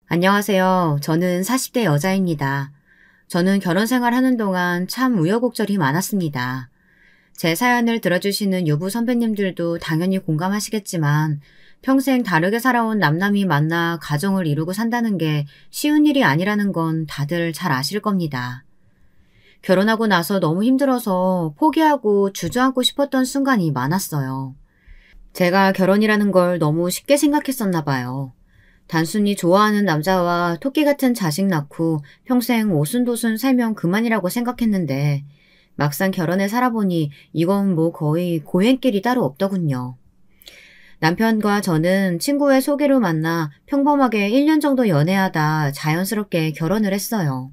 안녕하세요. 저는 40대 여자입니다. 저는 결혼 생활하는 동안 참 우여곡절이 많았습니다. 제 사연을 들어주시는 유부 선배님들도 당연히 공감하시겠지만 평생 다르게 살아온 남남이 만나 가정을 이루고 산다는 게 쉬운 일이 아니라는 건 다들 잘 아실 겁니다. 결혼하고 나서 너무 힘들어서 포기하고 주저앉고 싶었던 순간이 많았어요. 제가 결혼이라는 걸 너무 쉽게 생각했었나 봐요. 단순히 좋아하는 남자와 토끼 같은 자식 낳고 평생 오순도순 살면 그만이라고 생각했는데 막상 결혼해 살아보니 이건 뭐 거의 고행길이 따로 없더군요. 남편과 저는 친구의 소개로 만나 평범하게 1년 정도 연애하다 자연스럽게 결혼을 했어요.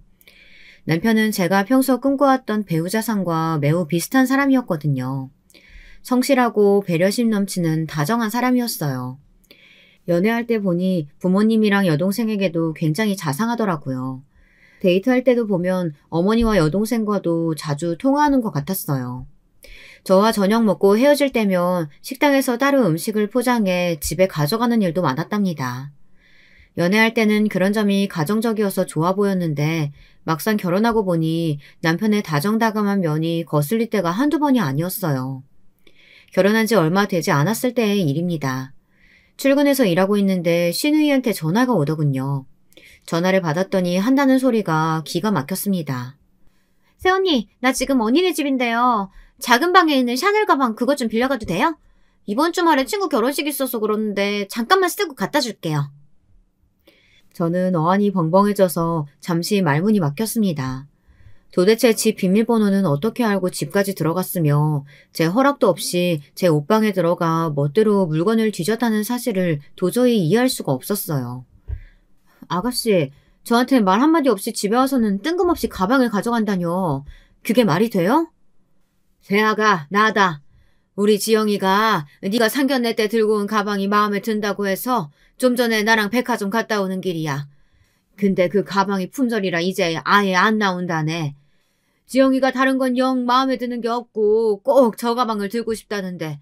남편은 제가 평소 꿈꿔왔던 배우자상과 매우 비슷한 사람이었거든요. 성실하고 배려심 넘치는 다정한 사람이었어요. 연애할 때 보니 부모님이랑 여동생에게도 굉장히 자상하더라고요. 데이트할 때도 보면 어머니와 여동생과도 자주 통화하는 것 같았어요. 저와 저녁 먹고 헤어질 때면 식당에서 따로 음식을 포장해 집에 가져가는 일도 많았답니다. 연애할 때는 그런 점이 가정적이어서 좋아 보였는데 막상 결혼하고 보니 남편의 다정다감한 면이 거슬릴 때가 한두 번이 아니었어요. 결혼한 지 얼마 되지 않았을 때의 일입니다. 출근해서 일하고 있는데 시누이한테 전화가 오더군요. 전화를 받았더니 한다는 소리가 기가 막혔습니다. 새언니, 나 지금 언니네 집인데요. 작은 방에 있는 샤넬 가방 그것 좀 빌려가도 돼요? 이번 주말에 친구 결혼식 있어서 그러는데 잠깐만 쓰고 갖다 줄게요. 저는 어안이 벙벙해져서 잠시 말문이 막혔습니다. 도대체 집 비밀번호는 어떻게 알고 집까지 들어갔으며 제 허락도 없이 제 옷방에 들어가 멋대로 물건을 뒤졌다는 사실을 도저히 이해할 수가 없었어요. 아가씨, 저한테 말 한마디 없이 집에 와서는 뜬금없이 가방을 가져간다뇨. 그게 말이 돼요? 세아가 나다. 우리 지영이가 네가 상견례 때 들고 온 가방이 마음에 든다고 해서 좀 전에 나랑 백화점 갔다 오는 길이야. 근데 그 가방이 품절이라 이제 아예 안 나온다네. 지영이가 다른 건 영 마음에 드는 게 없고 꼭 저 가방을 들고 싶다는데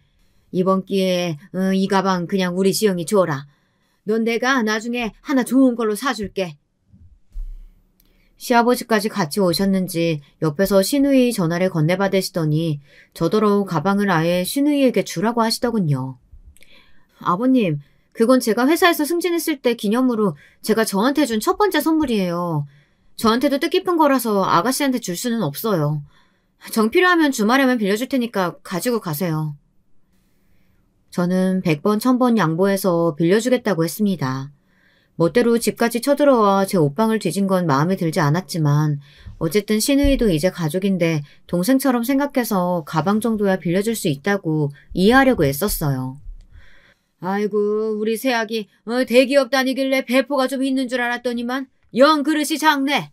이번 기회에 이 가방 그냥 우리 지영이 줘라. 넌 내가 나중에 하나 좋은 걸로 사줄게. 시아버지까지 같이 오셨는지 옆에서 시누이 전화를 건네받으시더니 저더러 가방을 아예 시누이에게 주라고 하시더군요. 아버님, 그건 제가 회사에서 승진했을 때 기념으로 제가 저한테 준 첫 번째 선물이에요. 저한테도 뜻깊은 거라서 아가씨한테 줄 수는 없어요. 정 필요하면 주말에만 빌려줄 테니까 가지고 가세요. 저는 100번 1000번 양보해서 빌려주겠다고 했습니다. 멋대로 집까지 쳐들어와 제 옷방을 뒤진 건 마음에 들지 않았지만 어쨌든 시누이도 이제 가족인데 동생처럼 생각해서 가방 정도야 빌려줄 수 있다고 이해하려고 애썼어요. 아이고 우리 새아기 대기업 다니길래 배포가 좀 있는 줄 알았더니만 영 그릇이 작네.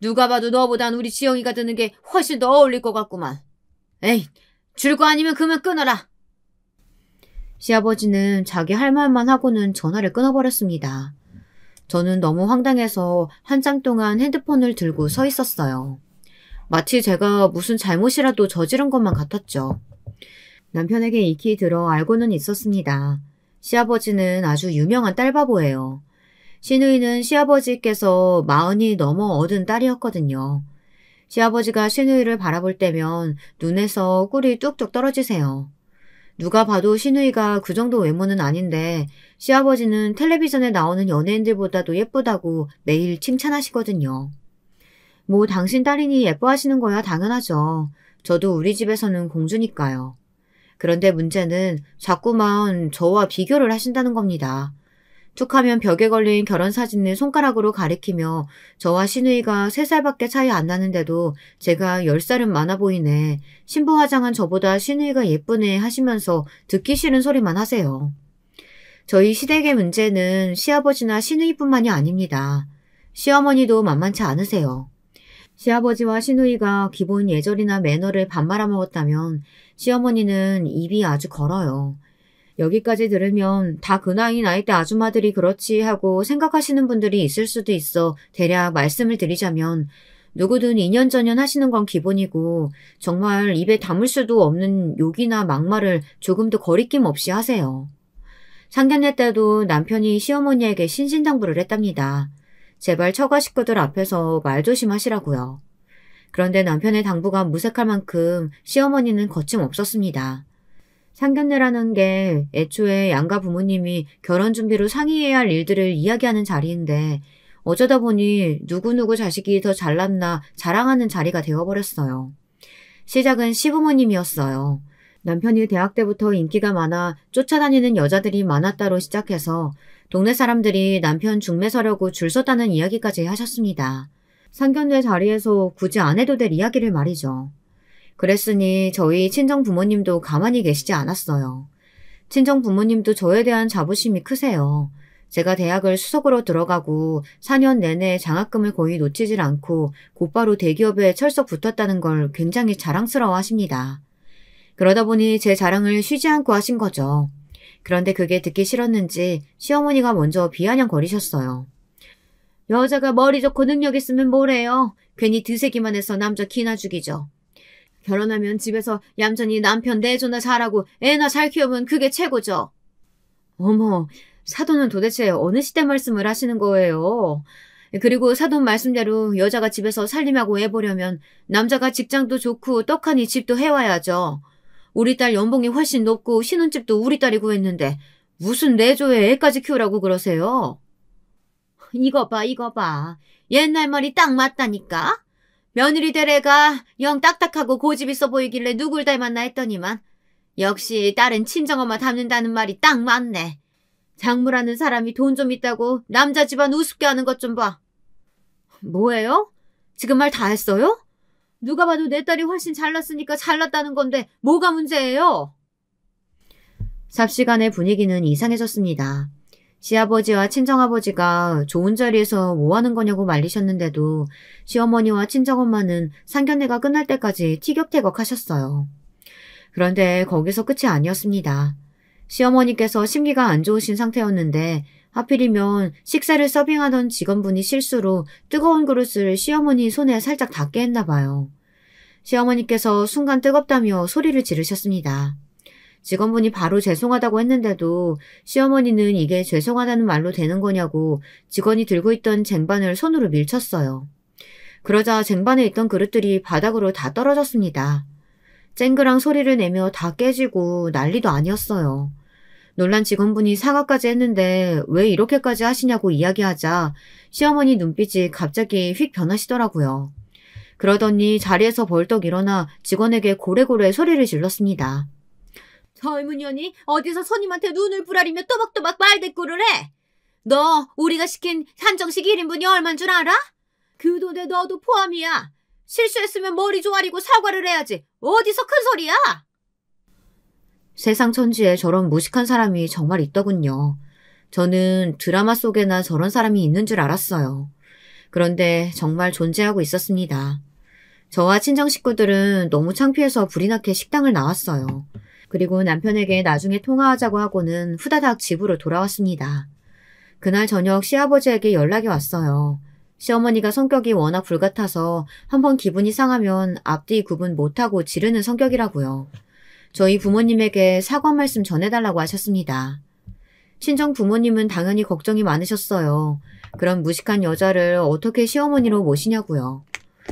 누가 봐도 너보단 우리 지영이가 드는 게 훨씬 더 어울릴 것 같구만. 에이, 줄 거 아니면 그만 끊어라. 시아버지는 자기 할 말만 하고는 전화를 끊어버렸습니다. 저는 너무 황당해서 한참 동안 핸드폰을 들고 서 있었어요. 마치 제가 무슨 잘못이라도 저지른 것만 같았죠. 남편에게 익히 들어 알고는 있었습니다. 시아버지는 아주 유명한 딸바보예요. 시누이는 시아버지께서 40이 넘어 얻은 딸이었거든요. 시아버지가 시누이를 바라볼 때면 눈에서 꿀이 뚝뚝 떨어지세요. 누가 봐도 시누이가 그 정도 외모는 아닌데 시아버지는 텔레비전에 나오는 연예인들보다도 예쁘다고 매일 칭찬하시거든요. 뭐 당신 딸이니 예뻐하시는 거야 당연하죠. 저도 우리 집에서는 공주니까요. 그런데 문제는 자꾸만 저와 비교를 하신다는 겁니다. 툭하면 벽에 걸린 결혼사진을 손가락으로 가리키며 저와 시누이가 3살밖에 차이 안 나는데도 제가 10살은 많아 보이네. 신부 화장한 저보다 시누이가 예쁘네 하시면서 듣기 싫은 소리만 하세요. 저희 시댁의 문제는 시아버지나 시누이뿐만이 아닙니다. 시어머니도 만만치 않으세요. 시아버지와 시누이가 기본 예절이나 매너를 밥 말아먹었다면 시어머니는 입이 아주 걸어요. 여기까지 들으면 다 그 나이 때 아줌마들이 그렇지 하고 생각하시는 분들이 있을 수도 있어 대략 말씀을 드리자면 누구든 2년 전년 하시는 건 기본이고 정말 입에 담을 수도 없는 욕이나 막말을 조금도 거리낌 없이 하세요. 상견례 때도 남편이 시어머니에게 신신당부를 했답니다. 제발 처가 식구들 앞에서 말 조심하시라고요. 그런데 남편의 당부가 무색할 만큼 시어머니는 거침없었습니다. 상견례라는 게 애초에 양가 부모님이 결혼 준비로 상의해야 할 일들을 이야기하는 자리인데 어쩌다 보니 누구누구 자식이 더 잘났나 자랑하는 자리가 되어버렸어요. 시작은 시부모님이었어요. 남편이 대학 때부터 인기가 많아 쫓아다니는 여자들이 많았다로 시작해서 동네 사람들이 남편 중매 서려고 줄 섰다는 이야기까지 하셨습니다. 상견례 자리에서 굳이 안 해도 될 이야기를 말이죠. 그랬으니 저희 친정 부모님도 가만히 계시지 않았어요. 친정 부모님도 저에 대한 자부심이 크세요. 제가 대학을 수석으로 들어가고 4년 내내 장학금을 거의 놓치질 않고 곧바로 대기업에 철썩 붙었다는 걸 굉장히 자랑스러워 하십니다. 그러다 보니 제 자랑을 쉬지 않고 하신 거죠. 그런데 그게 듣기 싫었는지 시어머니가 먼저 비아냥거리셨어요. 여자가 머리 좋고 능력 있으면 뭐래요? 괜히 드세기만 해서 남자 기나 죽이죠. 결혼하면 집에서 얌전히 남편 내조나 잘하고 애나 잘 키우면 그게 최고죠. 어머, 사돈은 도대체 어느 시대 말씀을 하시는 거예요? 그리고 사돈 말씀대로 여자가 집에서 살림하고 애 보려면 남자가 직장도 좋고 떡하니 집도 해와야죠. 우리 딸 연봉이 훨씬 높고 신혼집도 우리 딸이 구했는데 무슨 내조에 애까지 키우라고 그러세요? 이거 봐. 옛날 말이 딱 맞다니까. 며느리 될 애가 영 딱딱하고 고집 있어 보이길래 누굴 닮았나 했더니만 역시 딸은 친정엄마 닮는다는 말이 딱 맞네. 장모라는 사람이 돈 좀 있다고 남자 집안 우습게 하는 것 좀 봐. 뭐예요? 지금 말 다 했어요? 누가 봐도 내 딸이 훨씬 잘났으니까 잘났다는 건데 뭐가 문제예요? 삽시간의 분위기는 이상해졌습니다. 시아버지와 친정아버지가 좋은 자리에서 뭐하는 거냐고 말리셨는데도 시어머니와 친정엄마는 상견례가 끝날 때까지 티격태격 하셨어요. 그런데 거기서 끝이 아니었습니다. 시어머니께서 심기가 안 좋으신 상태였는데 하필이면 식사를 서빙하던 직원분이 실수로 뜨거운 그릇을 시어머니 손에 살짝 닿게 했나 봐요. 시어머니께서 순간 뜨겁다며 소리를 지르셨습니다. 직원분이 바로 죄송하다고 했는데도 시어머니는 이게 죄송하다는 말로 되는 거냐고 직원이 들고 있던 쟁반을 손으로 밀쳤어요. 그러자 쟁반에 있던 그릇들이 바닥으로 다 떨어졌습니다. 쨍그랑 소리를 내며 다 깨지고 난리도 아니었어요. 놀란 직원분이 사과까지 했는데 왜 이렇게까지 하시냐고 이야기하자 시어머니 눈빛이 갑자기 휙 변하시더라고요. 그러더니 자리에서 벌떡 일어나 직원에게 고래고래 소리를 질렀습니다. 젊은 년이 어디서 손님한테 눈을 부라리며 또박또박 말대꾸를 해? 너 우리가 시킨 한정식 1인분이 얼만 줄 알아? 그 돈에 너도 포함이야. 실수했으면 머리 조아리고 사과를 해야지. 어디서 큰 소리야? 세상 천지에 저런 무식한 사람이 정말 있더군요. 저는 드라마 속에나 저런 사람이 있는 줄 알았어요. 그런데 정말 존재하고 있었습니다. 저와 친정 식구들은 너무 창피해서 불이 나게 식당을 나왔어요. 그리고 남편에게 나중에 통화하자고 하고는 후다닥 집으로 돌아왔습니다. 그날 저녁 시아버지에게 연락이 왔어요. 시어머니가 성격이 워낙 불같아서 한번 기분이 상하면 앞뒤 구분 못하고 지르는 성격이라고요. 저희 부모님에게 사과 말씀 전해달라고 하셨습니다. 친정 부모님은 당연히 걱정이 많으셨어요. 그런 무식한 여자를 어떻게 시어머니로 모시냐고요.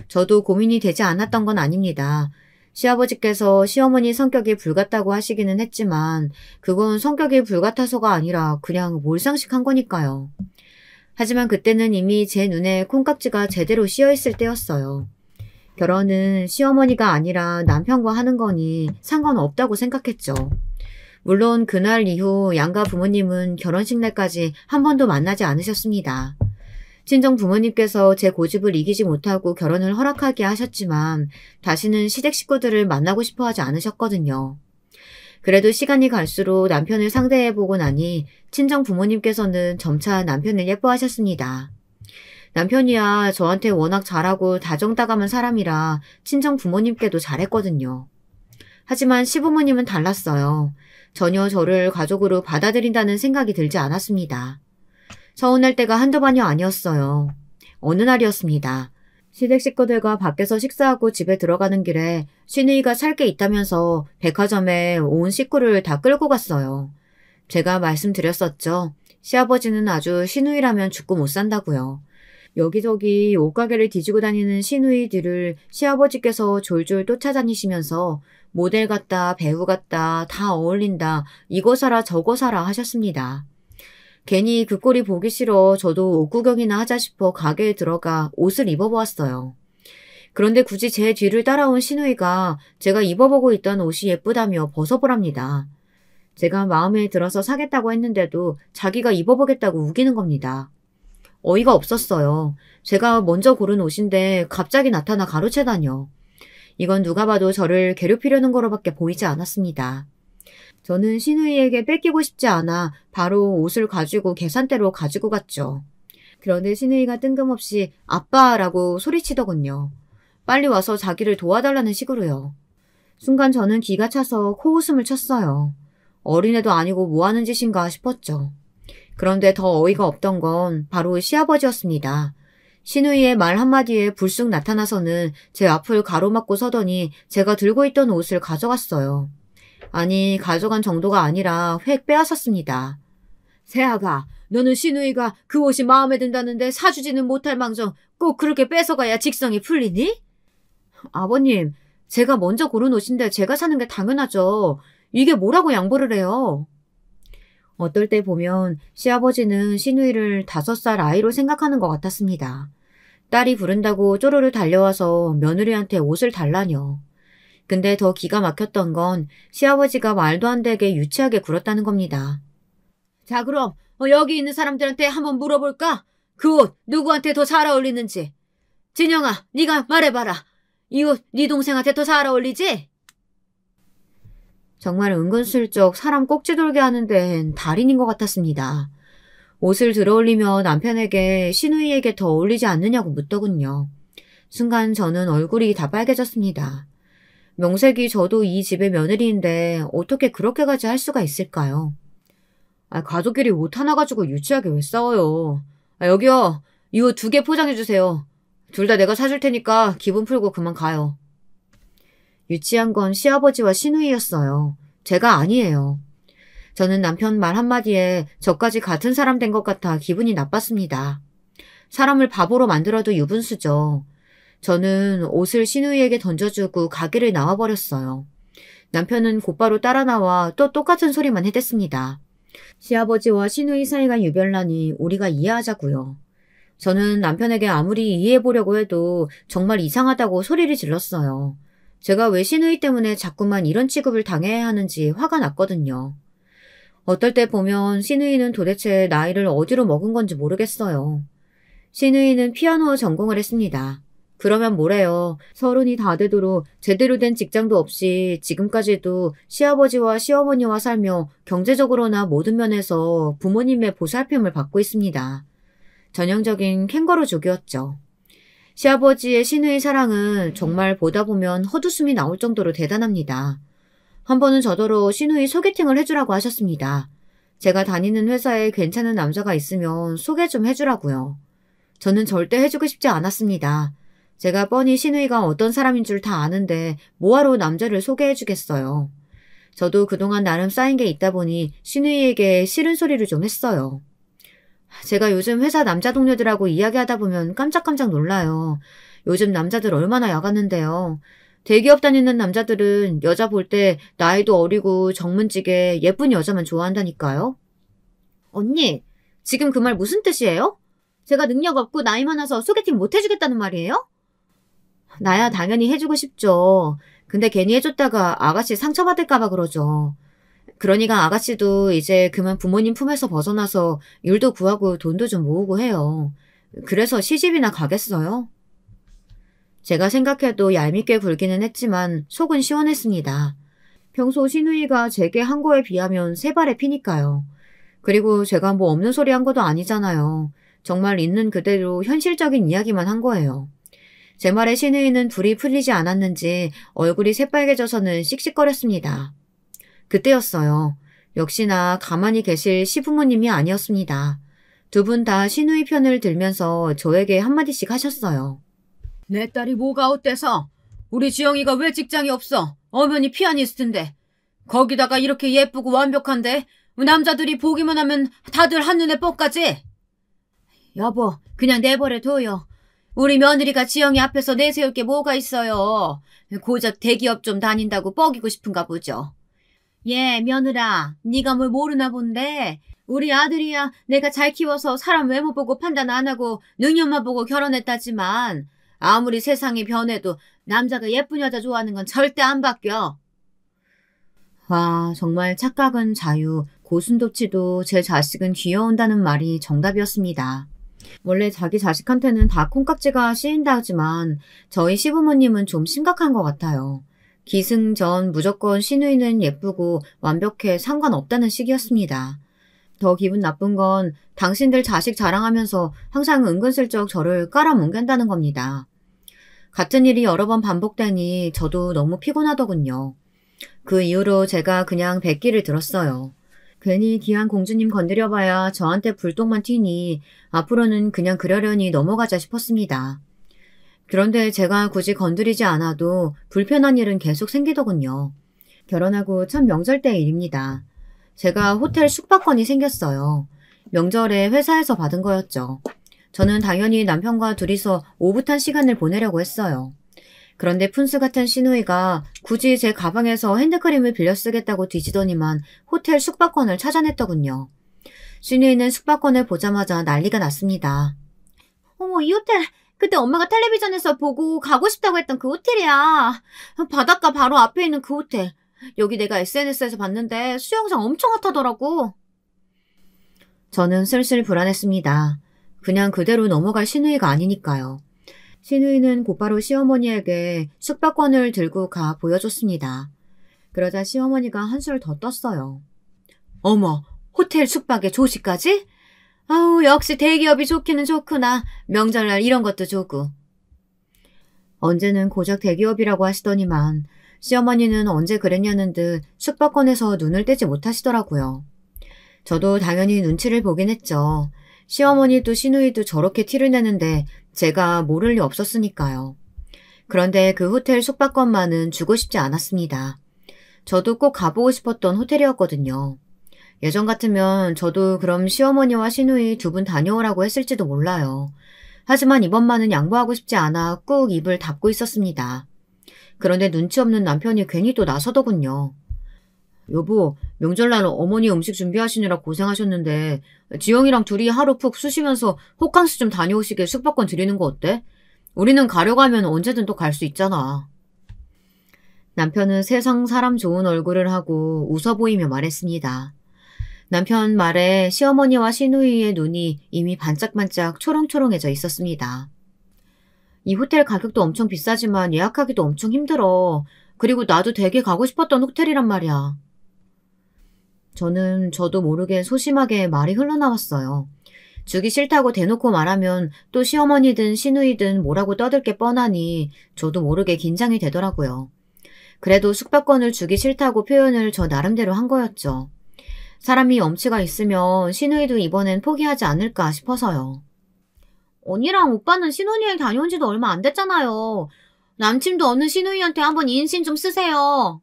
저도 고민이 되지 않았던 건 아닙니다. 시아버지께서 시어머니 성격이 불같다고 하시기는 했지만 그건 성격이 불같아서가 아니라 그냥 몰상식한 거니까요. 하지만 그때는 이미 제 눈에 콩깍지가 제대로 씌어있을 때였어요. 결혼은 시어머니가 아니라 남편과 하는 거니 상관없다고 생각했죠. 물론 그날 이후 양가 부모님은 결혼식 날까지 한 번도 만나지 않으셨습니다. 친정 부모님께서 제 고집을 이기지 못하고 결혼을 허락하게 하셨지만 다시는 시댁 식구들을 만나고 싶어 하지 않으셨거든요. 그래도 시간이 갈수록 남편을 상대해보고 나니 친정 부모님께서는 점차 남편을 예뻐하셨습니다. 남편이야 저한테 워낙 잘하고 다정다감한 사람이라 친정 부모님께도 잘했거든요. 하지만 시부모님은 달랐어요. 전혀 저를 가족으로 받아들인다는 생각이 들지 않았습니다. 서운할 때가 한두 번이 아니었어요. 어느 날이었습니다. 시댁 식구들과 밖에서 식사하고 집에 들어가는 길에 신우이가 살 게 있다면서 백화점에 온 식구를 다 끌고 갔어요. 제가 말씀드렸었죠. 시아버지는 아주 시누이라면 죽고 못 산다고요. 여기저기 옷가게를 뒤지고 다니는 시누이 뒤를 시아버지께서 졸졸 쫓아다니시면서 모델 같다, 배우 같다, 다 어울린다, 이거 사라 저거 사라 하셨습니다. 괜히 그 꼴이 보기 싫어 저도 옷 구경이나 하자 싶어 가게에 들어가 옷을 입어보았어요. 그런데 굳이 제 뒤를 따라온 시누이가 제가 입어보고 있던 옷이 예쁘다며 벗어보랍니다. 제가 마음에 들어서 사겠다고 했는데도 자기가 입어보겠다고 우기는 겁니다. 어이가 없었어요. 제가 먼저 고른 옷인데 갑자기 나타나 가로채다뇨. 이건 누가 봐도 저를 괴롭히려는 거로밖에 보이지 않았습니다. 저는 시누이에게 뺏기고 싶지 않아 바로 옷을 가지고 계산대로 가지고 갔죠. 그런데 시누이가 뜬금없이 아빠라고 소리치더군요. 빨리 와서 자기를 도와달라는 식으로요. 순간 저는 기가 차서 코웃음을 쳤어요. 어린애도 아니고 뭐하는 짓인가 싶었죠. 그런데 더 어이가 없던 건 바로 시아버지였습니다. 시누이의 말 한마디에 불쑥 나타나서는 제 앞을 가로막고 서더니 제가 들고 있던 옷을 가져갔어요. 아니, 가져간 정도가 아니라 획 빼앗았습니다. 새아가, 너는 시누이가 그 옷이 마음에 든다는데 사주지는 못할 망정 꼭 그렇게 뺏어가야 직성이 풀리니? 아버님, 제가 먼저 고른 옷인데 제가 사는 게 당연하죠. 이게 뭐라고 양보를 해요? 어떨 때 보면 시아버지는 시누이를 5살 아이로 생각하는 것 같았습니다. 딸이 부른다고 쪼르르 달려와서 며느리한테 옷을 달라뇨. 근데 더 기가 막혔던 건 시아버지가 말도 안 되게 유치하게 굴었다는 겁니다. 자, 그럼 여기 있는 사람들한테 한번 물어볼까? 그 옷 누구한테 더 잘 어울리는지. 진영아, 네가 말해봐라. 이 옷 네 동생한테 더 잘 어울리지? 정말 은근슬쩍 사람 꼭지 돌게 하는 데는 달인인 것 같았습니다. 옷을 들어올리며 남편에게 시누이에게 더 어울리지 않느냐고 묻더군요. 순간 저는 얼굴이 다 빨개졌습니다. 명색이 저도 이 집의 며느리인데 어떻게 그렇게까지 할 수가 있을까요? 가족끼리 옷 하나 가지고 유치하게 왜 싸워요? 여기요. 이 옷 2개 포장해주세요. 둘 다 내가 사줄 테니까 기분 풀고 그만 가요. 유치한 건 시아버지와 시누이였어요. 제가 아니에요. 저는 남편 말 한마디에 저까지 같은 사람 된 것 같아 기분이 나빴습니다. 사람을 바보로 만들어도 유분수죠. 저는 옷을 시누이에게 던져주고 가게를 나와버렸어요. 남편은 곧바로 따라 나와 또 똑같은 소리만 해댔습니다. 시아버지와 시누이 사이가 유별나니 우리가 이해하자고요. 저는 남편에게 아무리 이해해보려고 해도 정말 이상하다고 소리를 질렀어요. 제가 왜 시누이 때문에 자꾸만 이런 취급을 당해야 하는지 화가 났거든요. 어떨 때 보면 시누이는 도대체 나이를 어디로 먹은 건지 모르겠어요. 시누이는 피아노 전공을 했습니다. 그러면 뭐래요. 30이 다 되도록 제대로 된 직장도 없이 지금까지도 시아버지와 시어머니와 살며 경제적으로나 모든 면에서 부모님의 보살핌을 받고 있습니다. 전형적인 캥거루족이었죠. 시아버지의 시누이 사랑은 정말 보다 보면 헛웃음이 나올 정도로 대단합니다. 한 번은 저더러 시누이 소개팅을 해주라고 하셨습니다. 제가 다니는 회사에 괜찮은 남자가 있으면 소개 좀 해주라고요. 저는 절대 해주고 싶지 않았습니다. 제가 뻔히 시누이가 어떤 사람인 줄 다 아는데 뭐하러 남자를 소개해주겠어요. 저도 그동안 나름 쌓인 게 있다 보니 시누이에게 싫은 소리를 좀 했어요. 제가 요즘 회사 남자 동료들하고 이야기하다 보면 깜짝깜짝 놀라요. 요즘 남자들 얼마나 야갔는데요. 대기업 다니는 남자들은 여자 볼 때 나이도 어리고 정문지게 예쁜 여자만 좋아한다니까요. 언니, 지금 그 말 무슨 뜻이에요? 제가 능력 없고 나이 많아서 소개팅 못 해주겠다는 말이에요? 나야 당연히 해주고 싶죠. 근데 괜히 해줬다가 아가씨 상처받을까봐 그러죠. 그러니까 아가씨도 이제 그만 부모님 품에서 벗어나서 일도 구하고 돈도 좀 모으고 해요. 그래서 시집이나 가겠어요? 제가 생각해도 얄밉게 굴기는 했지만 속은 시원했습니다. 평소 시누이가 제게 한 거에 비하면 3발의 피니까요. 그리고 제가 뭐 없는 소리 한 것도 아니잖아요. 정말 있는 그대로 현실적인 이야기만 한 거예요. 제 말에 시누이는 불이 풀리지 않았는지 얼굴이 새빨개져서는 씩씩거렸습니다. 그때였어요. 역시나 가만히 계실 시부모님이 아니었습니다. 2분 다 시누이 편을 들면서 저에게 한마디씩 하셨어요. 내 딸이 뭐가 어때서? 우리 지영이가 왜 직장이 없어? 엄연히 피아니스트인데. 거기다가 이렇게 예쁘고 완벽한데 남자들이 보기만 하면 다들 한눈에 뻑가지? 여보, 그냥 내버려둬요. 우리 며느리가 지영이 앞에서 내세울 게 뭐가 있어요. 고작 대기업 좀 다닌다고 뻐기고 싶은가 보죠. 예, 며느라, 네가 뭘 모르나 본데 우리 아들이야 내가 잘 키워서 사람 외모 보고 판단 안 하고 능력만 보고 결혼했다지만 아무리 세상이 변해도 남자가 예쁜 여자 좋아하는 건 절대 안 바뀌어. 와, 정말 착각은 자유, 고슴도치도 제 자식은 귀여운다는 말이 정답이었습니다. 원래 자기 자식한테는 다 콩깍지가 씌인다 하지만 저희 시부모님은 좀 심각한 것 같아요. 기승전 무조건 시누이는 예쁘고 완벽해 상관없다는 식이었습니다. 더 기분 나쁜 건 당신들 자식 자랑하면서 항상 은근슬쩍 저를 깔아뭉갠다는 겁니다. 같은 일이 여러 번 반복되니 저도 너무 피곤하더군요. 그 이후로 제가 그냥 백기를 들었어요. 괜히 귀한 공주님 건드려봐야 저한테 불똥만 튀니 앞으로는 그냥 그러려니 넘어가자 싶었습니다. 그런데 제가 굳이 건드리지 않아도 불편한 일은 계속 생기더군요. 결혼하고 첫 명절 때의 일입니다. 제가 호텔 숙박권이 생겼어요. 명절에 회사에서 받은 거였죠. 저는 당연히 남편과 둘이서 오붓한 시간을 보내려고 했어요. 그런데 푼수 같은 시누이가 굳이 제 가방에서 핸드크림을 빌려 쓰겠다고 뒤지더니만 호텔 숙박권을 찾아냈더군요. 시누이는 숙박권을 보자마자 난리가 났습니다. 어머, 이 호텔 그때 엄마가 텔레비전에서 보고 가고 싶다고 했던 그 호텔이야. 바닷가 바로 앞에 있는 그 호텔. 여기 내가 SNS에서 봤는데 수영장 엄청 핫하더라고. 저는 슬슬 불안했습니다. 그냥 그대로 넘어갈 시누이가 아니니까요. 시누이는 곧바로 시어머니에게 숙박권을 들고 가 보여줬습니다. 그러자 시어머니가 한술 더 떴어요. 어머, 호텔 숙박에 조식까지? 아우, 역시 대기업이 좋기는 좋구나. 명절날 이런 것도 좋고. 언제는 고작 대기업이라고 하시더니만 시어머니는 언제 그랬냐는 듯 숙박권에서 눈을 떼지 못하시더라고요. 저도 당연히 눈치를 보긴 했죠. 시어머니도 시누이도 저렇게 티를 내는데 제가 모를 리 없었으니까요. 그런데 그 호텔 숙박권만은 주고 싶지 않았습니다. 저도 꼭 가보고 싶었던 호텔이었거든요. 예전 같으면 저도 그럼 시어머니와 시누이 두 분 다녀오라고 했을지도 몰라요. 하지만 이번만은 양보하고 싶지 않아 꾹 입을 닫고 있었습니다. 그런데 눈치 없는 남편이 괜히 또 나서더군요. 여보, 명절날 어머니 음식 준비하시느라 고생하셨는데 지영이랑 둘이 하루 푹 쉬시면서 호캉스 좀 다녀오시게 숙박권 드리는 거 어때? 우리는 가려고 하면 언제든 또 갈 수 있잖아. 남편은 세상 사람 좋은 얼굴을 하고 웃어 보이며 말했습니다. 남편 말에 시어머니와 시누이의 눈이 이미 반짝반짝 초롱초롱해져 있었습니다. 이 호텔 가격도 엄청 비싸지만 예약하기도 엄청 힘들어. 그리고 나도 되게 가고 싶었던 호텔이란 말이야. 저도 모르게 소심하게 말이 흘러나왔어요. 주기 싫다고 대놓고 말하면 또 시어머니든 시누이든 뭐라고 떠들 게 뻔하니 저도 모르게 긴장이 되더라고요. 그래도 숙박권을 주기 싫다고 표현을 저 나름대로 한 거였죠. 사람이 엄치가 있으면 시누이도 이번엔 포기하지 않을까 싶어서요. 언니랑 오빠는 신혼여행 다녀온 지도 얼마 안 됐잖아요. 남친도 없는 시누이한테 한번 인신 좀 쓰세요.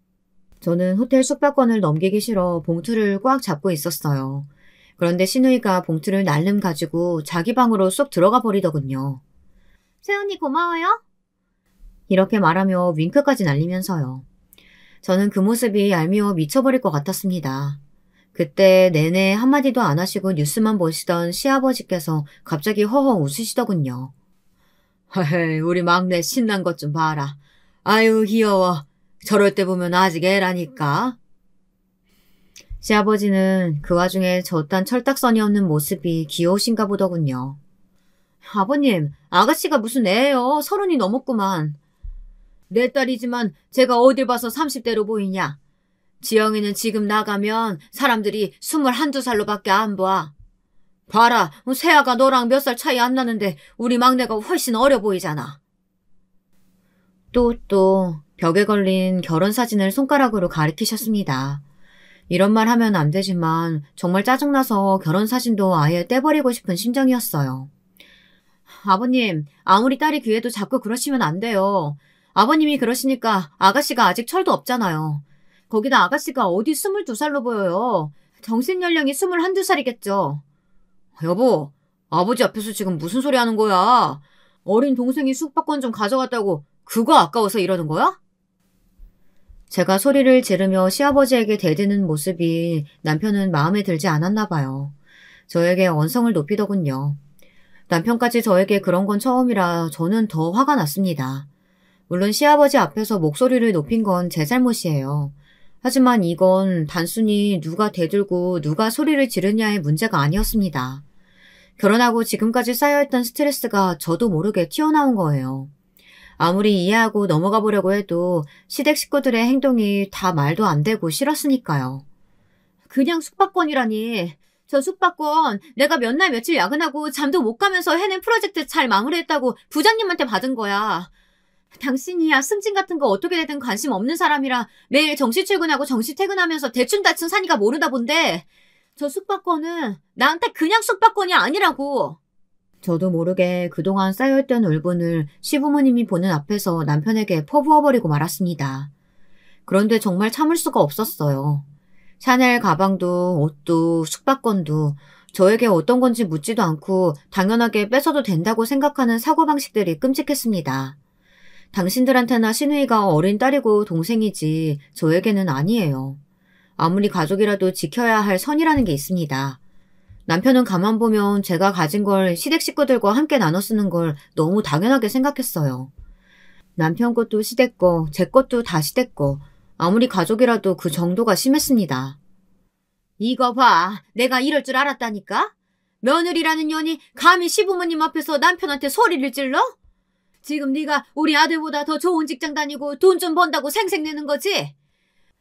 저는 호텔 숙박권을 넘기기 싫어 봉투를 꽉 잡고 있었어요. 그런데 시누이가 봉투를 날름 가지고 자기 방으로 쏙 들어가 버리더군요. 새언니 고마워요. 이렇게 말하며 윙크까지 날리면서요. 저는 그 모습이 얄미워 미쳐버릴 것 같았습니다. 그때 내내 한마디도 안 하시고 뉴스만 보시던 시아버지께서 갑자기 허허 웃으시더군요. 헤헤, 우리 막내 신난 것 좀 봐라. 아유, 귀여워. 저럴 때 보면 아직 애라니까. 시아버지는 그 와중에 저딴 철딱서니 없는 모습이 귀여우신가 보더군요. 아버님, 아가씨가 무슨 애예요. 30이 넘었구만. 내 딸이지만 제가 어딜 봐서 30대로 보이냐. 지영이는 지금 나가면 사람들이 21~22살로밖에 안 봐. 봐라, 세아가 너랑 몇 살 차이 안 나는데 우리 막내가 훨씬 어려 보이잖아. 또 벽에 걸린 결혼 사진을 손가락으로 가리키셨습니다. 이런 말 하면 안 되지만 정말 짜증나서 결혼 사진도 아예 떼버리고 싶은 심정이었어요. 아버님, 아무리 딸이 귀해도 자꾸 그러시면 안 돼요. 아버님이 그러시니까 아가씨가 아직 철도 없잖아요. 거기다 아가씨가 어디 22살로 보여요. 정신연령이 21~22살이겠죠. 여보, 아버지 앞에서 지금 무슨 소리 하는 거야? 어린 동생이 숙박권 좀 가져갔다고 그거 아까워서 이러는 거야? 제가 소리를 지르며 시아버지에게 대드는 모습이 남편은 마음에 들지 않았나 봐요. 저에게 언성을 높이더군요. 남편까지 저에게 그런 건 처음이라 저는 더 화가 났습니다. 물론 시아버지 앞에서 목소리를 높인 건 제 잘못이에요. 하지만 이건 단순히 누가 대들고 누가 소리를 지르냐의 문제가 아니었습니다. 결혼하고 지금까지 쌓여있던 스트레스가 저도 모르게 튀어나온 거예요. 아무리 이해하고 넘어가 보려고 해도 시댁 식구들의 행동이 다 말도 안 되고 싫었으니까요. 그냥 숙박권이라니. 저 숙박권 내가 몇 날 며칠 야근하고 잠도 못 가면서 해낸 프로젝트 잘 마무리했다고 부장님한테 받은 거야. 당신이야 승진 같은 거 어떻게 되든 관심 없는 사람이라 매일 정시 출근하고 정시 퇴근하면서 대충대충 사니까 모르다 본데 저 숙박권은 나한테 그냥 숙박권이 아니라고. 저도 모르게 그동안 쌓여있던 울분을 시부모님이 보는 앞에서 남편에게 퍼부어버리고 말았습니다. 그런데 정말 참을 수가 없었어요. 샤넬 가방도 옷도 숙박권도 저에게 어떤 건지 묻지도 않고 당연하게 뺏어도 된다고 생각하는 사고방식들이 끔찍했습니다. 당신들한테나 시누이가 어린 딸이고 동생이지 저에게는 아니에요. 아무리 가족이라도 지켜야 할 선이라는 게 있습니다. 남편은 가만 보면 제가 가진 걸 시댁 식구들과 함께 나눠 쓰는 걸 너무 당연하게 생각했어요. 남편 것도 시댁 거, 제 것도 다 시댁 거. 아무리 가족이라도 그 정도가 심했습니다. 이거 봐. 내가 이럴 줄 알았다니까? 며느리라는 년이 감히 시부모님 앞에서 남편한테 소리를 질러? 지금 네가 우리 아들보다 더 좋은 직장 다니고 돈 좀 번다고 생색내는 거지?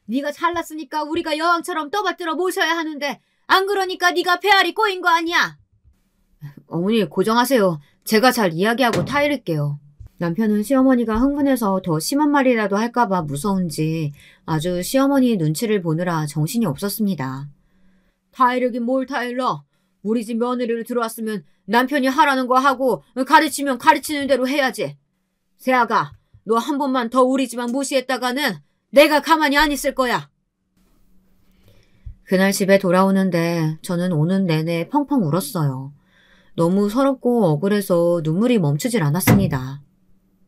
네가 잘났으니까 우리가 여왕처럼 떠받들어 모셔야 하는데 안 그러니까 네가 배알이 꼬인 거 아니야? 어머니 고정하세요. 제가 잘 이야기하고 타이를게요. 남편은 시어머니가 흥분해서 더 심한 말이라도 할까봐 무서운지 아주 시어머니 눈치를 보느라 정신이 없었습니다. 타이르긴 뭘 타일러. 우리 집 며느리로 들어왔으면 남편이 하라는 거 하고 가르치면 가르치는 대로 해야지. 세아가 너 한 번만 더 우리 집안 무시했다가는 내가 가만히 안 있을 거야. 그날 집에 돌아오는데 저는 오는 내내 펑펑 울었어요. 너무 서럽고 억울해서 눈물이 멈추질 않았습니다.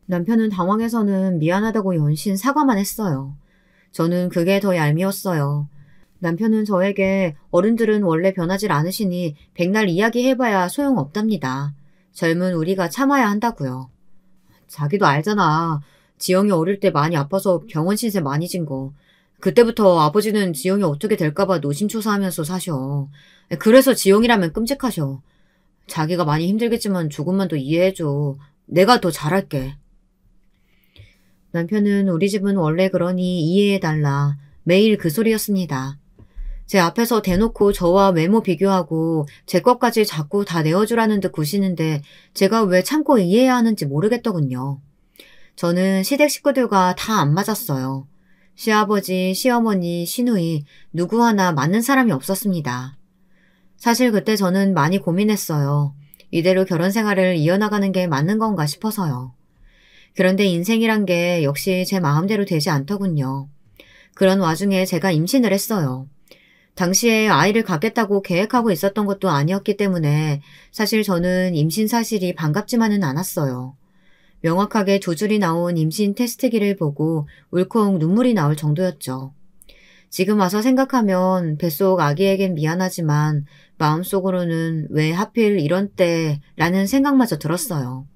남편은 당황해서는 미안하다고 연신 사과만 했어요. 저는 그게 더 얄미웠어요. 남편은 저에게 어른들은 원래 변하질 않으시니 백날 이야기해봐야 소용없답니다. 젊은 우리가 참아야 한다고요. 자기도 알잖아. 지영이 어릴 때 많이 아파서 병원 신세 많이 진 거. 그때부터 아버지는 지영이 어떻게 될까봐 노심초사하면서 사셔. 그래서 지영이라면 끔찍하셔. 자기가 많이 힘들겠지만 조금만 더 이해해줘. 내가 더 잘할게. 남편은 우리 집은 원래 그러니 이해해달라. 매일 그 소리였습니다. 제 앞에서 대놓고 저와 외모 비교하고 제 것까지 자꾸 다 내어주라는 듯 구시는데 제가 왜 참고 이해해야 하는지 모르겠더군요. 저는 시댁 식구들과 다 안 맞았어요. 시아버지, 시어머니, 시누이 누구 하나 맞는 사람이 없었습니다. 사실 그때 저는 많이 고민했어요. 이대로 결혼 생활을 이어나가는 게 맞는 건가 싶어서요. 그런데 인생이란 게 역시 제 마음대로 되지 않더군요. 그런 와중에 제가 임신을 했어요. 당시에 아이를 갖겠다고 계획하고 있었던 것도 아니었기 때문에 사실 저는 임신 사실이 반갑지만은 않았어요. 명확하게 2줄이 나온 임신 테스트기를 보고 울컥 눈물이 나올 정도였죠. 지금 와서 생각하면 뱃속 아기에겐 미안하지만 마음속으로는 왜 하필 이런 때라는 생각마저 들었어요.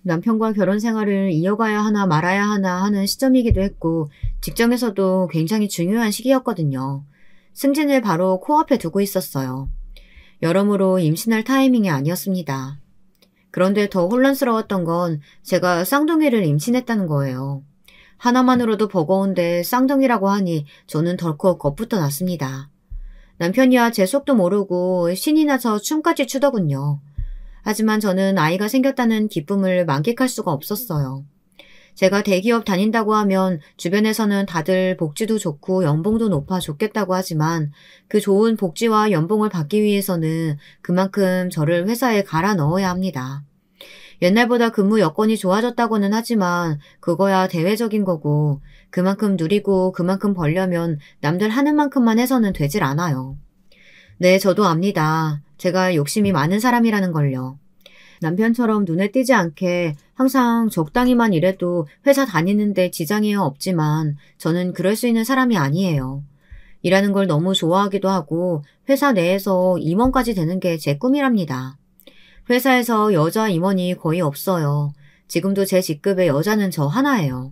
남편과 결혼 생활을 이어가야 하나 말아야 하나 하는 시점이기도 했고 직장에서도 굉장히 중요한 시기였거든요. 승진을 바로 코앞에 두고 있었어요. 여러모로 임신할 타이밍이 아니었습니다. 그런데 더 혼란스러웠던 건 제가 쌍둥이를 임신했다는 거예요. 하나만으로도 버거운데 쌍둥이라고 하니 저는 덜컥 겁부터 났습니다. 남편이야 제 속도 모르고 신이 나서 춤까지 추더군요. 하지만 저는 아이가 생겼다는 기쁨을 만끽할 수가 없었어요. 제가 대기업 다닌다고 하면 주변에서는 다들 복지도 좋고 연봉도 높아 좋겠다고 하지만 그 좋은 복지와 연봉을 받기 위해서는 그만큼 저를 회사에 갈아 넣어야 합니다. 옛날보다 근무 여건이 좋아졌다고는 하지만 그거야 대외적인 거고 그만큼 누리고 그만큼 벌려면 남들 하는 만큼만 해서는 되질 않아요. 네, 저도 압니다. 제가 욕심이 많은 사람이라는 걸요. 남편처럼 눈에 띄지 않게 항상 적당히만 일해도 회사 다니는데 지장이 없지만 저는 그럴 수 있는 사람이 아니에요. 일하는 걸 너무 좋아하기도 하고 회사 내에서 임원까지 되는 게 제 꿈이랍니다. 회사에서 여자 임원이 거의 없어요. 지금도 제 직급의 여자는 저 하나예요.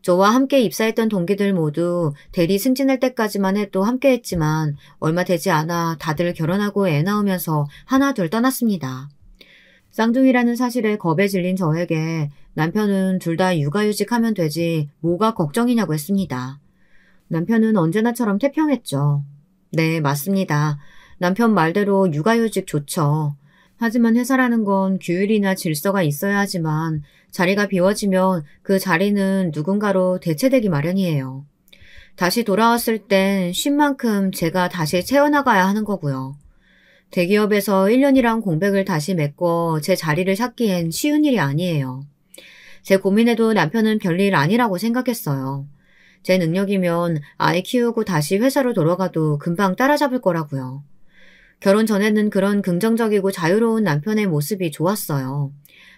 저와 함께 입사했던 동기들 모두 대리 승진할 때까지만 해도 함께 했지만 얼마 되지 않아 다들 결혼하고 애 낳으면서 하나 둘 떠났습니다. 쌍둥이라는 사실에 겁에 질린 저에게 남편은 둘 다 육아휴직하면 되지 뭐가 걱정이냐고 했습니다. 남편은 언제나처럼 태평했죠. 네, 맞습니다. 남편 말대로 육아휴직 좋죠. 하지만 회사라는 건 규율이나 질서가 있어야 하지만 자리가 비워지면 그 자리는 누군가로 대체되기 마련이에요. 다시 돌아왔을 땐 쉰 만큼 제가 다시 채워나가야 하는 거고요. 대기업에서 1년이란 공백을 다시 메꿔 제 자리를 찾기엔 쉬운 일이 아니에요. 제 고민에도 남편은 별일 아니라고 생각했어요. 제 능력이면 아이 키우고 다시 회사로 돌아가도 금방 따라잡을 거라고요. 결혼 전에는 그런 긍정적이고 자유로운 남편의 모습이 좋았어요.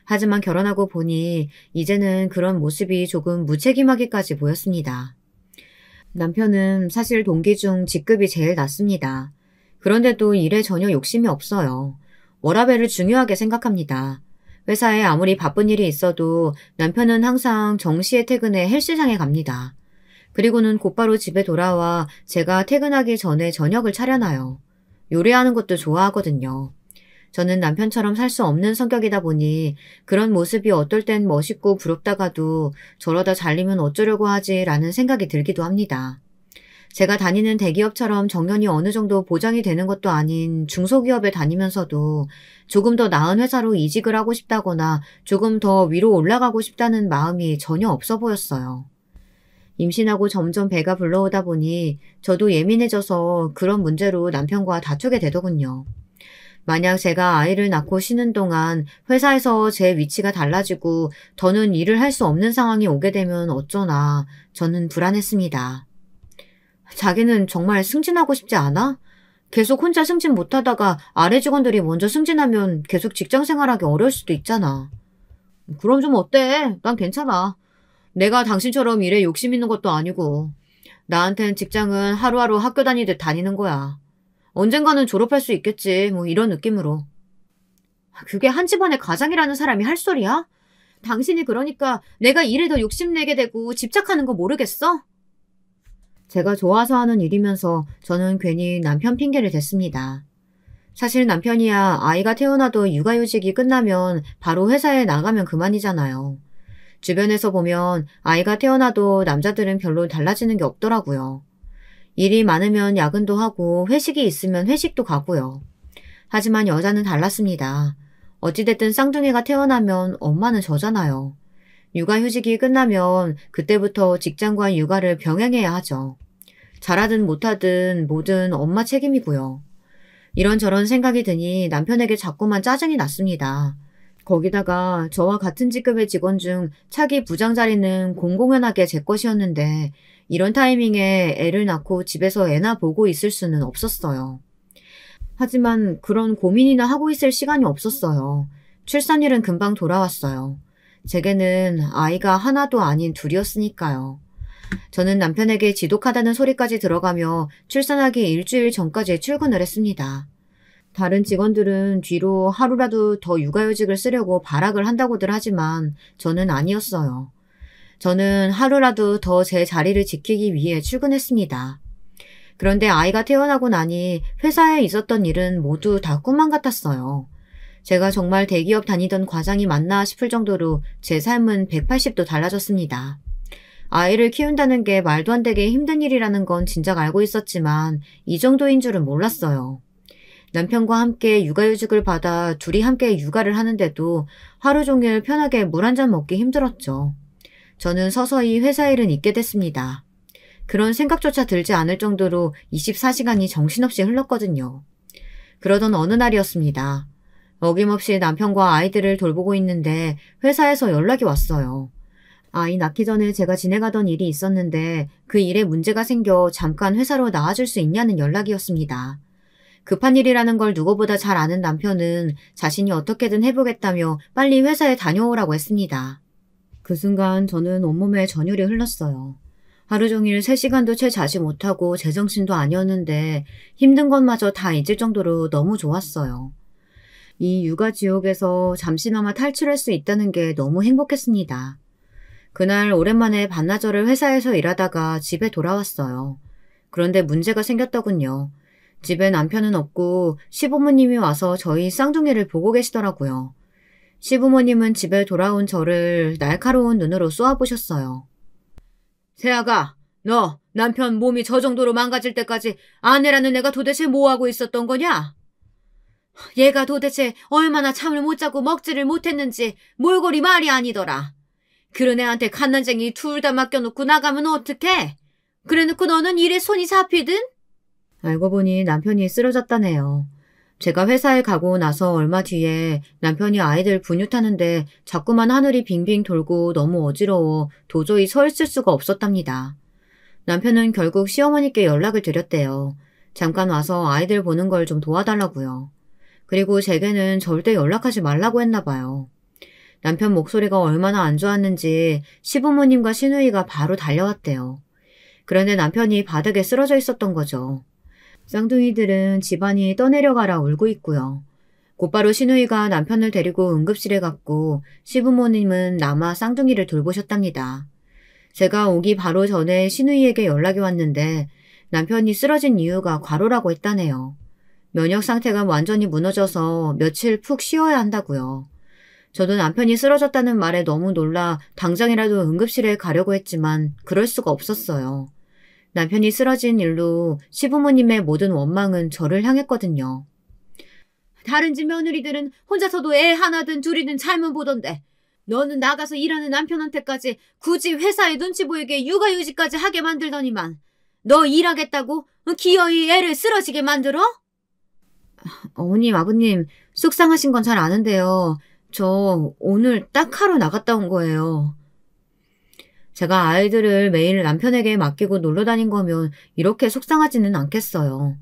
하지만 결혼하고 보니 이제는 그런 모습이 조금 무책임하기까지 보였습니다. 남편은 사실 동기 중 직급이 제일 낮습니다. 그런데도 일에 전혀 욕심이 없어요. 워라밸을 중요하게 생각합니다. 회사에 아무리 바쁜 일이 있어도 남편은 항상 정시에 퇴근해 헬스장에 갑니다. 그리고는 곧바로 집에 돌아와 제가 퇴근하기 전에 저녁을 차려놔요. 요리하는 것도 좋아하거든요. 저는 남편처럼 살 수 없는 성격이다 보니 그런 모습이 어떨 땐 멋있고 부럽다가도 저러다 잘리면 어쩌려고 하지라는 생각이 들기도 합니다. 제가 다니는 대기업처럼 정년이 어느 정도 보장이 되는 것도 아닌 중소기업에 다니면서도 조금 더 나은 회사로 이직을 하고 싶다거나 조금 더 위로 올라가고 싶다는 마음이 전혀 없어 보였어요. 임신하고 점점 배가 불러오다 보니 저도 예민해져서 그런 문제로 남편과 다투게 되더군요. 만약 제가 아이를 낳고 쉬는 동안 회사에서 제 위치가 달라지고 더는 일을 할 수 없는 상황이 오게 되면 어쩌나 저는 불안했습니다. 자기는 정말 승진하고 싶지 않아? 계속 혼자 승진 못하다가 아래 직원들이 먼저 승진하면 계속 직장 생활하기 어려울 수도 있잖아. 그럼 좀 어때? 난 괜찮아. 내가 당신처럼 일에 욕심 있는 것도 아니고 나한텐 직장은 하루하루 학교 다니듯 다니는 거야. 언젠가는 졸업할 수 있겠지. 뭐 이런 느낌으로. 그게 한 집안의 가장이라는 사람이 할 소리야? 당신이 그러니까 내가 일에 더 욕심내게 되고 집착하는 거 모르겠어? 제가 좋아서 하는 일이면서 저는 괜히 남편 핑계를 댔습니다. 사실 남편이야 아이가 태어나도 육아휴직이 끝나면 바로 회사에 나가면 그만이잖아요. 주변에서 보면 아이가 태어나도 남자들은 별로 달라지는 게 없더라고요. 일이 많으면 야근도 하고 회식이 있으면 회식도 가고요. 하지만 여자는 달랐습니다. 어찌됐든 쌍둥이가 태어나면 엄마는 저잖아요. 육아휴직이 끝나면 그때부터 직장과 육아를 병행해야 하죠. 잘하든 못하든 뭐든 엄마 책임이고요. 이런저런 생각이 드니 남편에게 자꾸만 짜증이 났습니다. 거기다가 저와 같은 직급의 직원 중 차기 부장 자리는 공공연하게 제 것이었는데 이런 타이밍에 애를 낳고 집에서 애나 보고 있을 수는 없었어요. 하지만 그런 고민이나 하고 있을 시간이 없었어요. 출산일은 금방 돌아왔어요. 제게는 아이가 하나도 아닌 둘이었으니까요. 저는 남편에게 지독하다는 소리까지 들어가며 출산하기 일주일 전까지 출근을 했습니다. 다른 직원들은 뒤로 하루라도 더 육아휴직을 쓰려고 발악을 한다고들 하지만 저는 아니었어요. 저는 하루라도 더 제 자리를 지키기 위해 출근했습니다. 그런데 아이가 태어나고 나니 회사에 있었던 일은 모두 다 꿈만 같았어요. 제가 정말 대기업 다니던 과장이 맞나 싶을 정도로 제 삶은 180도 달라졌습니다. 아이를 키운다는 게 말도 안 되게 힘든 일이라는 건 진작 알고 있었지만 이 정도인 줄은 몰랐어요. 남편과 함께 육아휴직을 받아 둘이 함께 육아를 하는데도 하루 종일 편하게 물 한 잔 먹기 힘들었죠. 저는 서서히 회사 일은 잊게 됐습니다. 그런 생각조차 들지 않을 정도로 24시간이 정신없이 흘렀거든요. 그러던 어느 날이었습니다. 어김없이 남편과 아이들을 돌보고 있는데 회사에서 연락이 왔어요. 아이 낳기 전에 제가 진행하던 일이 있었는데 그 일에 문제가 생겨 잠깐 회사로 나와줄 수 있냐는 연락이었습니다. 급한 일이라는 걸 누구보다 잘 아는 남편은 자신이 어떻게든 해보겠다며 빨리 회사에 다녀오라고 했습니다. 그 순간 저는 온몸에 전율이 흘렀어요. 하루 종일 3시간도 채 자지 못하고 제정신도 아니었는데 힘든 것마저 다 잊을 정도로 너무 좋았어요. 이 육아 지옥에서 잠시나마 탈출할 수 있다는 게 너무 행복했습니다. 그날 오랜만에 반나절을 회사에서 일하다가 집에 돌아왔어요. 그런데 문제가 생겼더군요. 집에 남편은 없고 시부모님이 와서 저희 쌍둥이를 보고 계시더라고요. 시부모님은 집에 돌아온 저를 날카로운 눈으로 쏘아보셨어요. 세아가, 너 남편 몸이 저 정도로 망가질 때까지 아내라는 애가 도대체 뭐하고 있었던 거냐? 얘가 도대체 얼마나 잠을 못 자고 먹지를 못했는지 몰골이 말이 아니더라. 그런 애한테 갓난쟁이 둘 다 맡겨놓고 나가면 어떡해? 그래놓고 너는 일에 손이 잡히든? 알고 보니 남편이 쓰러졌다네요. 제가 회사에 가고 나서 얼마 뒤에 남편이 아이들 분유타는데 자꾸만 하늘이 빙빙 돌고 너무 어지러워 도저히 서 있을 수가 없었답니다. 남편은 결국 시어머니께 연락을 드렸대요. 잠깐 와서 아이들 보는 걸 좀 도와달라고요. 그리고 제게는 절대 연락하지 말라고 했나 봐요. 남편 목소리가 얼마나 안 좋았는지 시부모님과 시누이가 바로 달려왔대요. 그런데 남편이 바닥에 쓰러져 있었던 거죠. 쌍둥이들은 집안이 떠내려가라 울고 있고요. 곧바로 시누이가 남편을 데리고 응급실에 갔고 시부모님은 남아 쌍둥이를 돌보셨답니다. 제가 오기 바로 전에 시누이에게 연락이 왔는데 남편이 쓰러진 이유가 과로라고 했다네요. 면역 상태가 완전히 무너져서 며칠 푹 쉬어야 한다고요. 저도 남편이 쓰러졌다는 말에 너무 놀라 당장이라도 응급실에 가려고 했지만 그럴 수가 없었어요. 남편이 쓰러진 일로 시부모님의 모든 원망은 저를 향했거든요. 다른 집 며느리들은 혼자서도 애 하나든 둘이든 잘만 보던데 너는 나가서 일하는 남편한테까지 굳이 회사에 눈치 보이게 육아휴직까지 하게 만들더니만 너 일하겠다고 기어이 애를 쓰러지게 만들어? 어머님, 아버님 속상하신 건 잘 아는데요. 저 오늘 딱 하러 나갔다 온 거예요. 제가 아이들을 매일 남편에게 맡기고 놀러 다닌 거면 이렇게 속상하지는 않겠어요.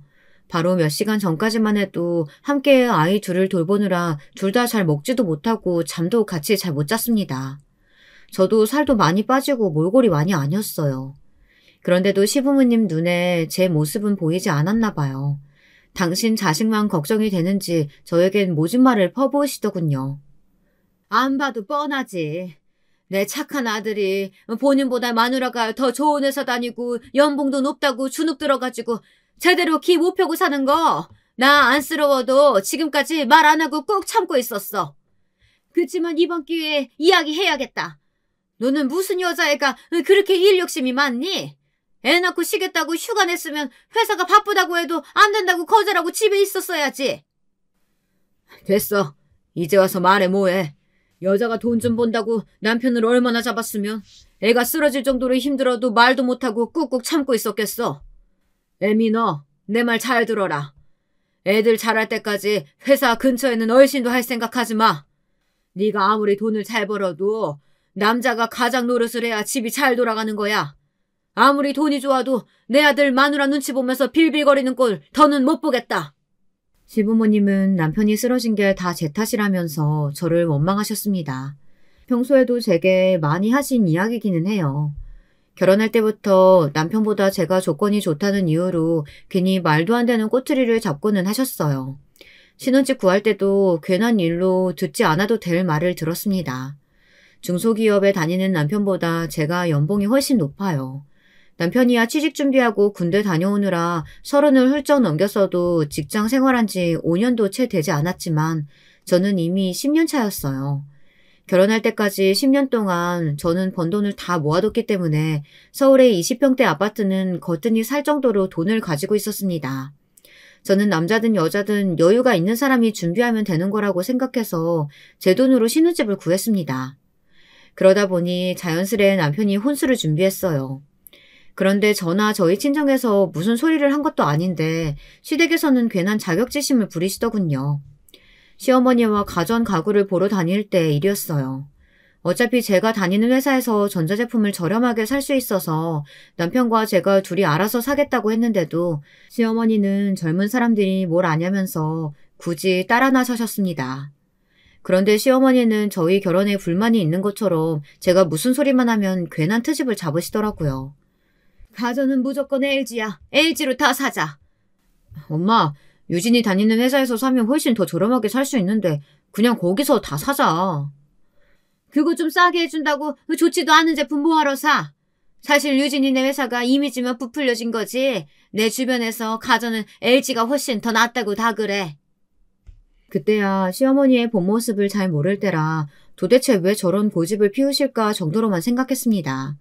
바로 몇 시간 전까지만 해도 함께 아이 둘을 돌보느라 둘 다 잘 먹지도 못하고 잠도 같이 잘 못 잤습니다. 저도 살도 많이 빠지고 몰골이 많이 아니었어요. 그런데도 시부모님 눈에 제 모습은 보이지 않았나 봐요. 당신 자식만 걱정이 되는지 저에겐 모진 말을 퍼부으시더군요. 안 봐도 뻔하지. 내 착한 아들이 본인보다 마누라가 더 좋은 회사 다니고 연봉도 높다고 주눅 들어가지고 제대로 기 못 펴고 사는 거 나 안쓰러워도 지금까지 말 안 하고 꾹 참고 있었어. 그치만 이번 기회에 이야기해야겠다. 너는 무슨 여자애가 그렇게 일 욕심이 많니? 애 낳고 쉬겠다고 휴가 냈으면 회사가 바쁘다고 해도 안 된다고 거절하고 집에 있었어야지. 됐어. 이제 와서 말해 뭐해. 여자가 돈 좀 번다고 남편을 얼마나 잡았으면 애가 쓰러질 정도로 힘들어도 말도 못하고 꾹꾹 참고 있었겠어. 애미 너 내 말 잘 들어라. 애들 자랄 때까지 회사 근처에는 얼씬도 할 생각하지 마. 네가 아무리 돈을 잘 벌어도 남자가 가장 노릇을 해야 집이 잘 돌아가는 거야. 아무리 돈이 좋아도 내 아들 마누라 눈치 보면서 빌빌거리는 꼴 더는 못 보겠다. 시부모님은 남편이 쓰러진 게 다 제 탓이라면서 저를 원망하셨습니다. 평소에도 제게 많이 하신 이야기기는 해요. 결혼할 때부터 남편보다 제가 조건이 좋다는 이유로 괜히 말도 안 되는 꼬투리를 잡고는 하셨어요. 신혼집 구할 때도 괜한 일로 듣지 않아도 될 말을 들었습니다. 중소기업에 다니는 남편보다 제가 연봉이 훨씬 높아요. 남편이야 취직 준비하고 군대 다녀오느라 30을 훌쩍 넘겼어도 직장 생활한 지 5년도 채 되지 않았지만 저는 이미 10년 차였어요. 결혼할 때까지 10년 동안 저는 번 돈을 다 모아뒀기 때문에 서울의 20평대 아파트는 거뜬히 살 정도로 돈을 가지고 있었습니다. 저는 남자든 여자든 여유가 있는 사람이 준비하면 되는 거라고 생각해서 제 돈으로 신혼집을 구했습니다. 그러다 보니 자연스레 남편이 혼수를 준비했어요. 그런데 저나 저희 친정에서 무슨 소리를 한 것도 아닌데 시댁에서는 괜한 자격지심을 부리시더군요. 시어머니와 가전 가구를 보러 다닐 때 일이었어요. 어차피 제가 다니는 회사에서 전자제품을 저렴하게 살 수 있어서 남편과 제가 둘이 알아서 사겠다고 했는데도 시어머니는 젊은 사람들이 뭘 아냐면서 굳이 따라 나서셨습니다. 그런데 시어머니는 저희 결혼에 불만이 있는 것처럼 제가 무슨 소리만 하면 괜한 트집을 잡으시더라고요. 가전은 무조건 LG야. LG로 다 사자. 엄마, 유진이 다니는 회사에서 사면 훨씬 더 저렴하게 살 수 있는데 그냥 거기서 다 사자. 그거 좀 싸게 해준다고 좋지도 않은 제품 뭐하러 사? 사실 유진이네 회사가 이미지만 부풀려진 거지. 내 주변에서 가전은 LG가 훨씬 더 낫다고 다 그래. 그때야 시어머니의 본 모습을 잘 모를 때라 도대체 왜 저런 고집을 피우실까 정도로만 생각했습니다.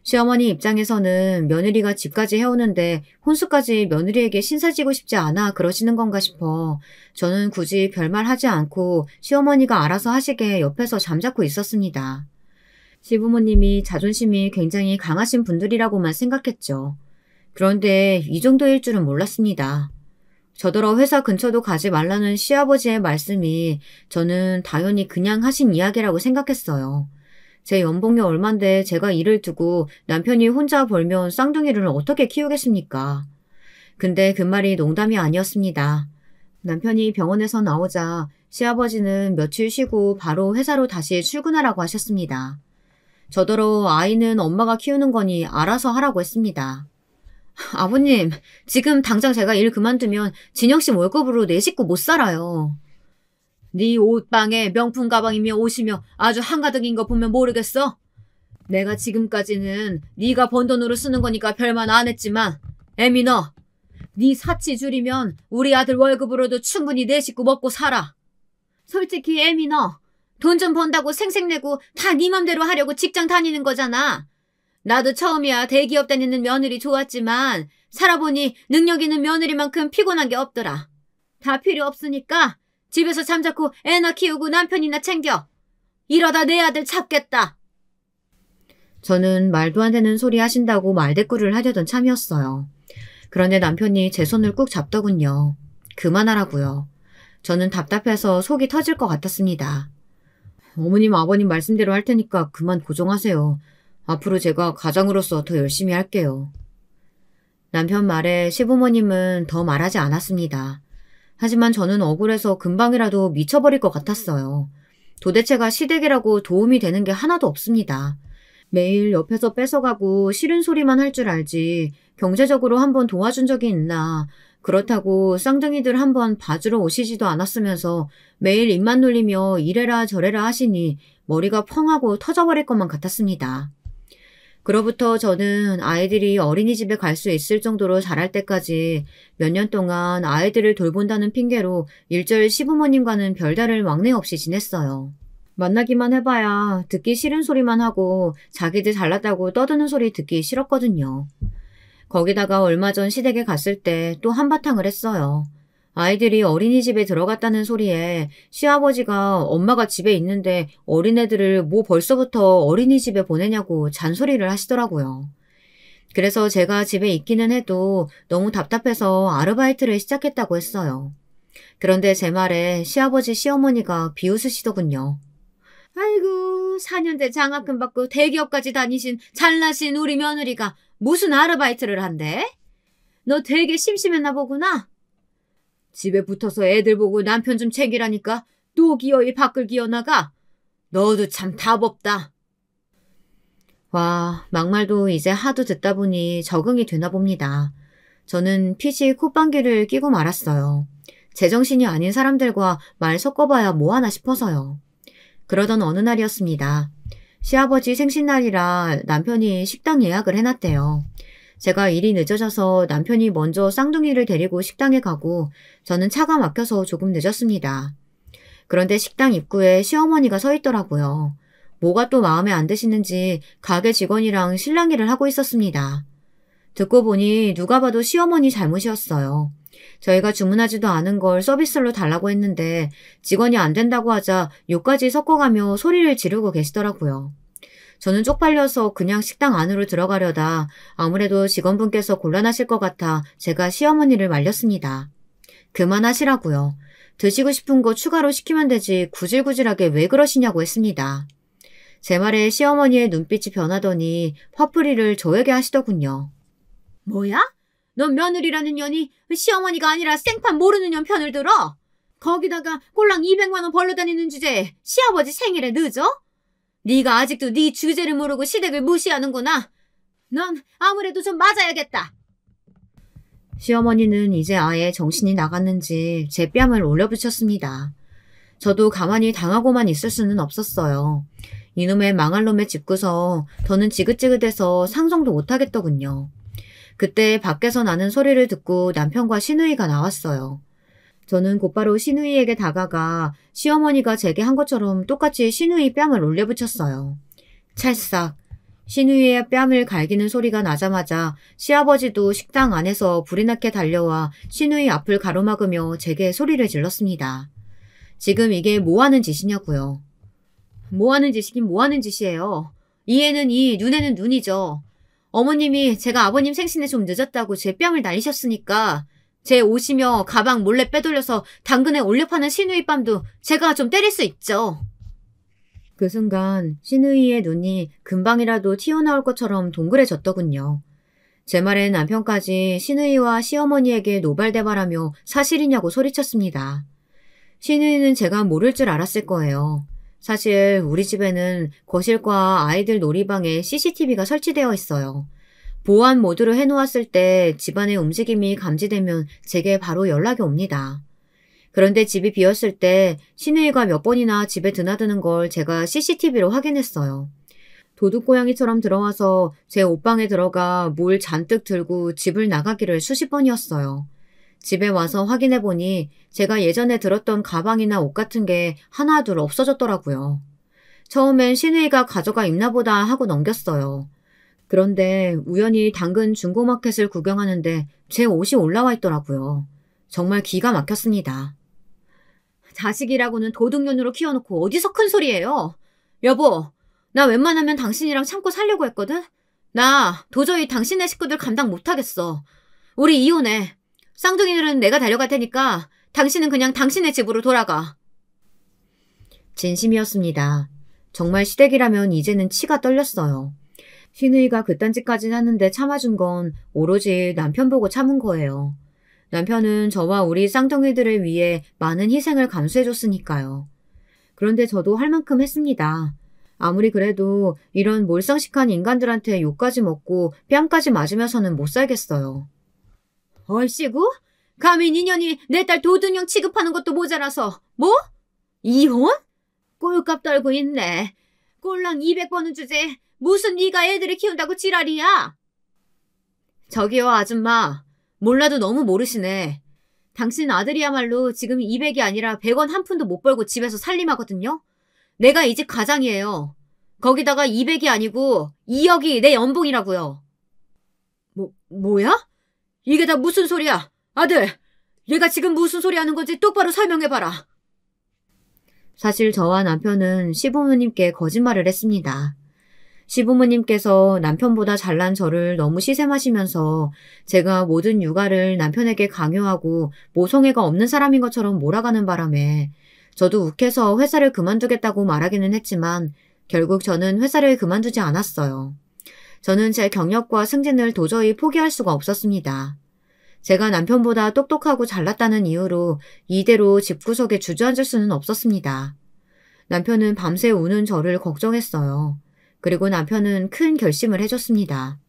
시어머니 입장에서는 며느리가 집까지 해오는데 혼수까지 며느리에게 신사지고 싶지 않아 그러시는 건가 싶어 저는 굳이 별말 하지 않고 시어머니가 알아서 하시게 옆에서 잠자코 있었습니다. 시부모님이 자존심이 굉장히 강하신 분들이라고만 생각했죠. 그런데 이 정도일 줄은 몰랐습니다. 저더러 회사 근처도 가지 말라는 시아버지의 말씀이 저는 당연히 그냥 하신 이야기라고 생각했어요. 제 연봉이 얼만데 제가 일을 두고 남편이 혼자 벌면 쌍둥이를 어떻게 키우겠습니까? 근데 그 말이 농담이 아니었습니다. 남편이 병원에서 나오자 시아버지는 며칠 쉬고 바로 회사로 다시 출근하라고 하셨습니다. 저더러 아이는 엄마가 키우는 거니 알아서 하라고 했습니다. 아버님, 지금 당장 제가 일 그만두면 진영씨 월급으로 내 식구 못 살아요. 네 옷방에 명품 가방이며 옷이며 아주 한가득인 거 보면 모르겠어? 내가 지금까지는 네가 번 돈으로 쓰는 거니까 별말 안 했지만 애미 너, 네 사치 줄이면 우리 아들 월급으로도 충분히 내 식구 먹고 살아. 솔직히 애미 너, 돈 좀 번다고 생색내고 다 네 맘대로 하려고 직장 다니는 거잖아. 나도 처음이야 대기업 다니는 며느리 좋았지만 살아보니 능력 있는 며느리만큼 피곤한 게 없더라. 다 필요 없으니까 집에서 잠자코 애나 키우고 남편이나 챙겨. 이러다 내 아들 잡겠다. 저는 말도 안 되는 소리 하신다고 말대꾸를 하려던 참이었어요. 그런데 남편이 제 손을 꾹 잡더군요. 그만하라고요. 저는 답답해서 속이 터질 것 같았습니다. 어머님 아버님 말씀대로 할 테니까 그만 고정하세요. 앞으로 제가 가장으로서 더 열심히 할게요. 남편 말에 시부모님은 더 말하지 않았습니다. 하지만 저는 억울해서 금방이라도 미쳐버릴 것 같았어요. 도대체가 시댁이라고 도움이 되는 게 하나도 없습니다. 매일 옆에서 뺏어가고 싫은 소리만 할 줄 알지 경제적으로 한번 도와준 적이 있나. 그렇다고 쌍둥이들 한번 봐주러 오시지도 않았으면서 매일 입만 놀리며 이래라 저래라 하시니 머리가 펑하고 터져버릴 것만 같았습니다. 그로부터 저는 아이들이 어린이집에 갈 수 있을 정도로 자랄 때까지 몇 년 동안 아이들을 돌본다는 핑계로 일절 시부모님과는 별다를 왕래 없이 지냈어요. 만나기만 해봐야 듣기 싫은 소리만 하고 자기들 잘났다고 떠드는 소리 듣기 싫었거든요. 거기다가 얼마 전 시댁에 갔을 때 또 한바탕을 했어요. 아이들이 어린이집에 들어갔다는 소리에 시아버지가 엄마가 집에 있는데 어린애들을 뭐 벌써부터 어린이집에 보내냐고 잔소리를 하시더라고요. 그래서 제가 집에 있기는 해도 너무 답답해서 아르바이트를 시작했다고 했어요. 그런데 제 말에 시아버지 시어머니가 비웃으시더군요. 아이고 4년제 장학금 받고 대기업까지 다니신 잘나신 우리 며느리가 무슨 아르바이트를 한대? 너 되게 심심했나 보구나. 집에 붙어서 애들 보고 남편 좀 챙기라니까 또 기어이 밖을 기어나가. 너도 참 답 없다. 와, 막말도 이제 하도 듣다 보니 적응이 되나 봅니다. 저는 피식 콧방귀를 끼고 말았어요. 제정신이 아닌 사람들과 말 섞어봐야 뭐하나 싶어서요. 그러던 어느 날이었습니다. 시아버지 생신날이라 남편이 식당 예약을 해놨대요. 제가 일이 늦어져서 남편이 먼저 쌍둥이를 데리고 식당에 가고 저는 차가 막혀서 조금 늦었습니다. 그런데 식당 입구에 시어머니가 서 있더라고요. 뭐가 또 마음에 안 드시는지 가게 직원이랑 실랑이를 하고 있었습니다. 듣고 보니 누가 봐도 시어머니 잘못이었어요. 저희가 주문하지도 않은 걸 서비스로 달라고 했는데 직원이 안 된다고 하자 욕까지 섞어가며 소리를 지르고 계시더라고요. 저는 쪽팔려서 그냥 식당 안으로 들어가려다 아무래도 직원분께서 곤란하실 것 같아 제가 시어머니를 말렸습니다. 그만하시라고요. 드시고 싶은 거 추가로 시키면 되지 구질구질하게 왜 그러시냐고 했습니다. 제 말에 시어머니의 눈빛이 변하더니 화풀이를 저에게 하시더군요. 뭐야? 넌 며느리라는 년이 시어머니가 아니라 생판 모르는 년 편을 들어? 거기다가 꼴랑 200만 원 벌러 다니는 주제에 시아버지 생일에 늦어? 네가 아직도 네 주제를 모르고 시댁을 무시하는구나. 넌 아무래도 좀 맞아야겠다. 시어머니는 이제 아예 정신이 나갔는지 제 뺨을 올려붙였습니다. 저도 가만히 당하고만 있을 수는 없었어요. 이놈의 망할 놈의 집구서 더는 지긋지긋해서 상상도 못하겠더군요. 그때 밖에서 나는 소리를 듣고 남편과 시누이가 나왔어요. 저는 곧바로 시누이에게 다가가 시어머니가 제게 한 것처럼 똑같이 시누이 뺨을 올려붙였어요. 찰싹. 시누이의 뺨을 갈기는 소리가 나자마자 시아버지도 식당 안에서 불이 나게 달려와 시누이 앞을 가로막으며 제게 소리를 질렀습니다. 지금 이게 뭐하는 짓이냐고요. 뭐하는 짓이긴 뭐하는 짓이에요. 이에는 이, 눈에는 눈이죠. 어머님이 제가 아버님 생신에 좀 늦었다고 제 뺨을 날리셨으니까 제 옷이며 가방 몰래 빼돌려서 당근에 올려 파는 시누이 뺨도 제가 좀 때릴 수 있죠. 그 순간 시누이의 눈이 금방이라도 튀어나올 것처럼 동그래졌더군요. 제 말에 남편까지 시누이와 시어머니에게 노발대발하며 사실이냐고 소리쳤습니다. 시누이는 제가 모를 줄 알았을 거예요. 사실 우리 집에는 거실과 아이들 놀이방에 CCTV가 설치되어 있어요. 보안 모드로 해놓았을 때 집안의 움직임이 감지되면 제게 바로 연락이 옵니다. 그런데 집이 비었을 때 시누이가 몇 번이나 집에 드나드는 걸 제가 CCTV로 확인했어요. 도둑고양이처럼 들어와서 제 옷방에 들어가 뭘 잔뜩 들고 집을 나가기를 수십 번이었어요. 집에 와서 확인해보니 제가 예전에 들었던 가방이나 옷 같은 게 하나둘 없어졌더라고요. 처음엔 시누이가 가져가 입나 보다 하고 넘겼어요. 그런데 우연히 당근 중고마켓을 구경하는데 제 옷이 올라와 있더라고요. 정말 기가 막혔습니다. 자식이라고는 도둑년으로 키워놓고 어디서 큰 소리예요? 여보, 나 웬만하면 당신이랑 참고 살려고 했거든? 나 도저히 당신네 식구들 감당 못하겠어. 우리 이혼해. 쌍둥이들은 내가 데려갈 테니까 당신은 그냥 당신의 집으로 돌아가. 진심이었습니다. 정말 시댁이라면 이제는 치가 떨렸어요. 시누이가 그딴 짓까지 하는데 참아준 건 오로지 남편 보고 참은 거예요. 남편은 저와 우리 쌍둥이들을 위해 많은 희생을 감수해줬으니까요. 그런데 저도 할 만큼 했습니다. 아무리 그래도 이런 몰상식한 인간들한테 욕까지 먹고 뺨까지 맞으면서는 못 살겠어요. 얼씨구? 감히 니년이 내 딸 도둑형 취급하는 것도 모자라서 뭐? 이혼? 꼴값 떨고 있네. 꼴랑 200번은 주제 무슨 네가 애들을 키운다고 지랄이야? 저기요 아줌마. 몰라도 너무 모르시네. 당신 아들이야말로 지금 200이 아니라 100원 한 푼도 못 벌고 집에서 살림하거든요. 내가 이 집 가장이에요. 거기다가 200이 아니고 2억이 내 연봉이라고요. 뭐야? 이게 다 무슨 소리야? 아들, 얘가 지금 무슨 소리 하는 건지 똑바로 설명해봐라. 사실 저와 남편은 시부모님께 거짓말을 했습니다. 시부모님께서 남편보다 잘난 저를 너무 시샘하시면서 제가 모든 육아를 남편에게 강요하고 모성애가 없는 사람인 것처럼 몰아가는 바람에 저도 욱해서 회사를 그만두겠다고 말하기는 했지만 결국 저는 회사를 그만두지 않았어요. 저는 제 경력과 승진을 도저히 포기할 수가 없었습니다. 제가 남편보다 똑똑하고 잘났다는 이유로 이대로 집구석에 주저앉을 수는 없었습니다. 남편은 밤새 우는 저를 걱정했어요. 그리고 남편은 큰 결심을 해줬습니다.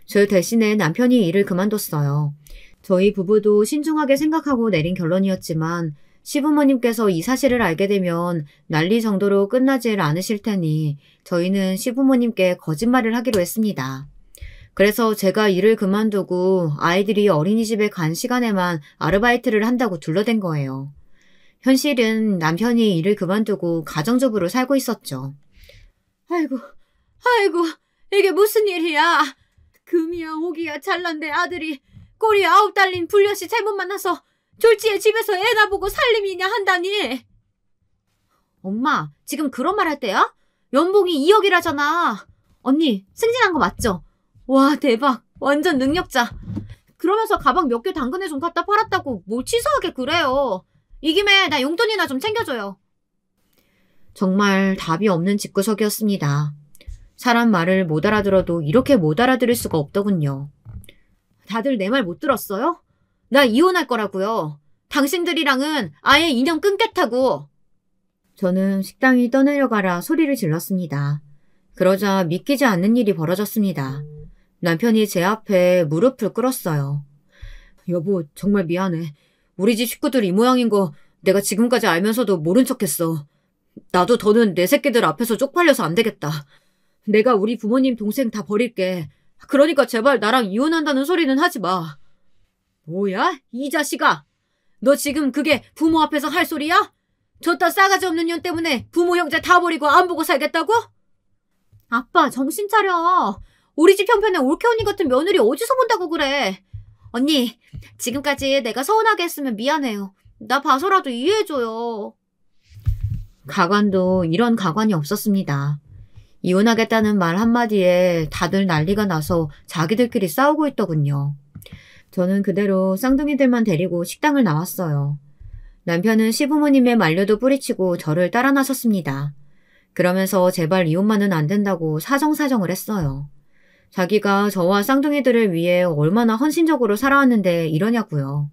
저 대신에 남편이 일을 그만뒀어요. 저희 부부도 신중하게 생각하고 내린 결론이었지만 시부모님께서 이 사실을 알게 되면 난리 정도로 끝나질 않으실 테니 저희는 시부모님께 거짓말을 하기로 했습니다. 그래서 제가 일을 그만두고 아이들이 어린이집에 간 시간에만 아르바이트를 한다고 둘러댄 거예요. 현실은 남편이 일을 그만두고 가정주부로 살고 있었죠. 아이고, 이게 무슨 일이야. 금이야 오기야 잘난 내 아들이 꼬리 9 달린 불려시 잘못 만나서 졸지에 집에서 애나 보고 살림이냐 한다니. 엄마, 지금 그런 말 할 때야? 연봉이 2억이라잖아. 언니, 승진한 거 맞죠? 와, 대박. 완전 능력자. 그러면서 가방 몇 개 당근에 좀 갖다 팔았다고 뭘 치사하게 그래요. 이 김에 나 용돈이나 좀 챙겨줘요. 정말 답이 없는 집구석이었습니다. 사람 말을 못 알아들어도 이렇게 못 알아들을 수가 없더군요. 다들 내 말 못 들었어요? 나 이혼할 거라고요. 당신들이랑은 아예 인연 끊겠다고. 저는 식당이 떠내려가라 소리를 질렀습니다. 그러자 믿기지 않는 일이 벌어졌습니다. 남편이 제 앞에 무릎을 꿇었어요. 여보, 정말 미안해. 우리 집 식구들 이 모양인 거 내가 지금까지 알면서도 모른 척했어. 나도 더는 내 새끼들 앞에서 쪽팔려서 안 되겠다. 내가 우리 부모님 동생 다 버릴게. 그러니까 제발 나랑 이혼한다는 소리는 하지 마. 뭐야? 이 자식아. 너 지금 그게 부모 앞에서 할 소리야? 저따 싸가지 없는 년 때문에 부모 형제 다 버리고 안 보고 살겠다고? 아빠, 정신 차려. 우리 집 형편에 올케 언니 같은 며느리 어디서 본다고 그래. 언니, 지금까지 내가 서운하게 했으면 미안해요. 나 봐서라도 이해해줘요. 가관도 이런 가관이 없었습니다. 이혼하겠다는 말 한마디에 다들 난리가 나서 자기들끼리 싸우고 있더군요. 저는 그대로 쌍둥이들만 데리고 식당을 나왔어요. 남편은 시부모님의 만류도 뿌리치고 저를 따라 나섰습니다. 그러면서 제발 이혼만은 안 된다고 사정사정을 했어요. 자기가 저와 쌍둥이들을 위해 얼마나 헌신적으로 살아왔는데 이러냐고요.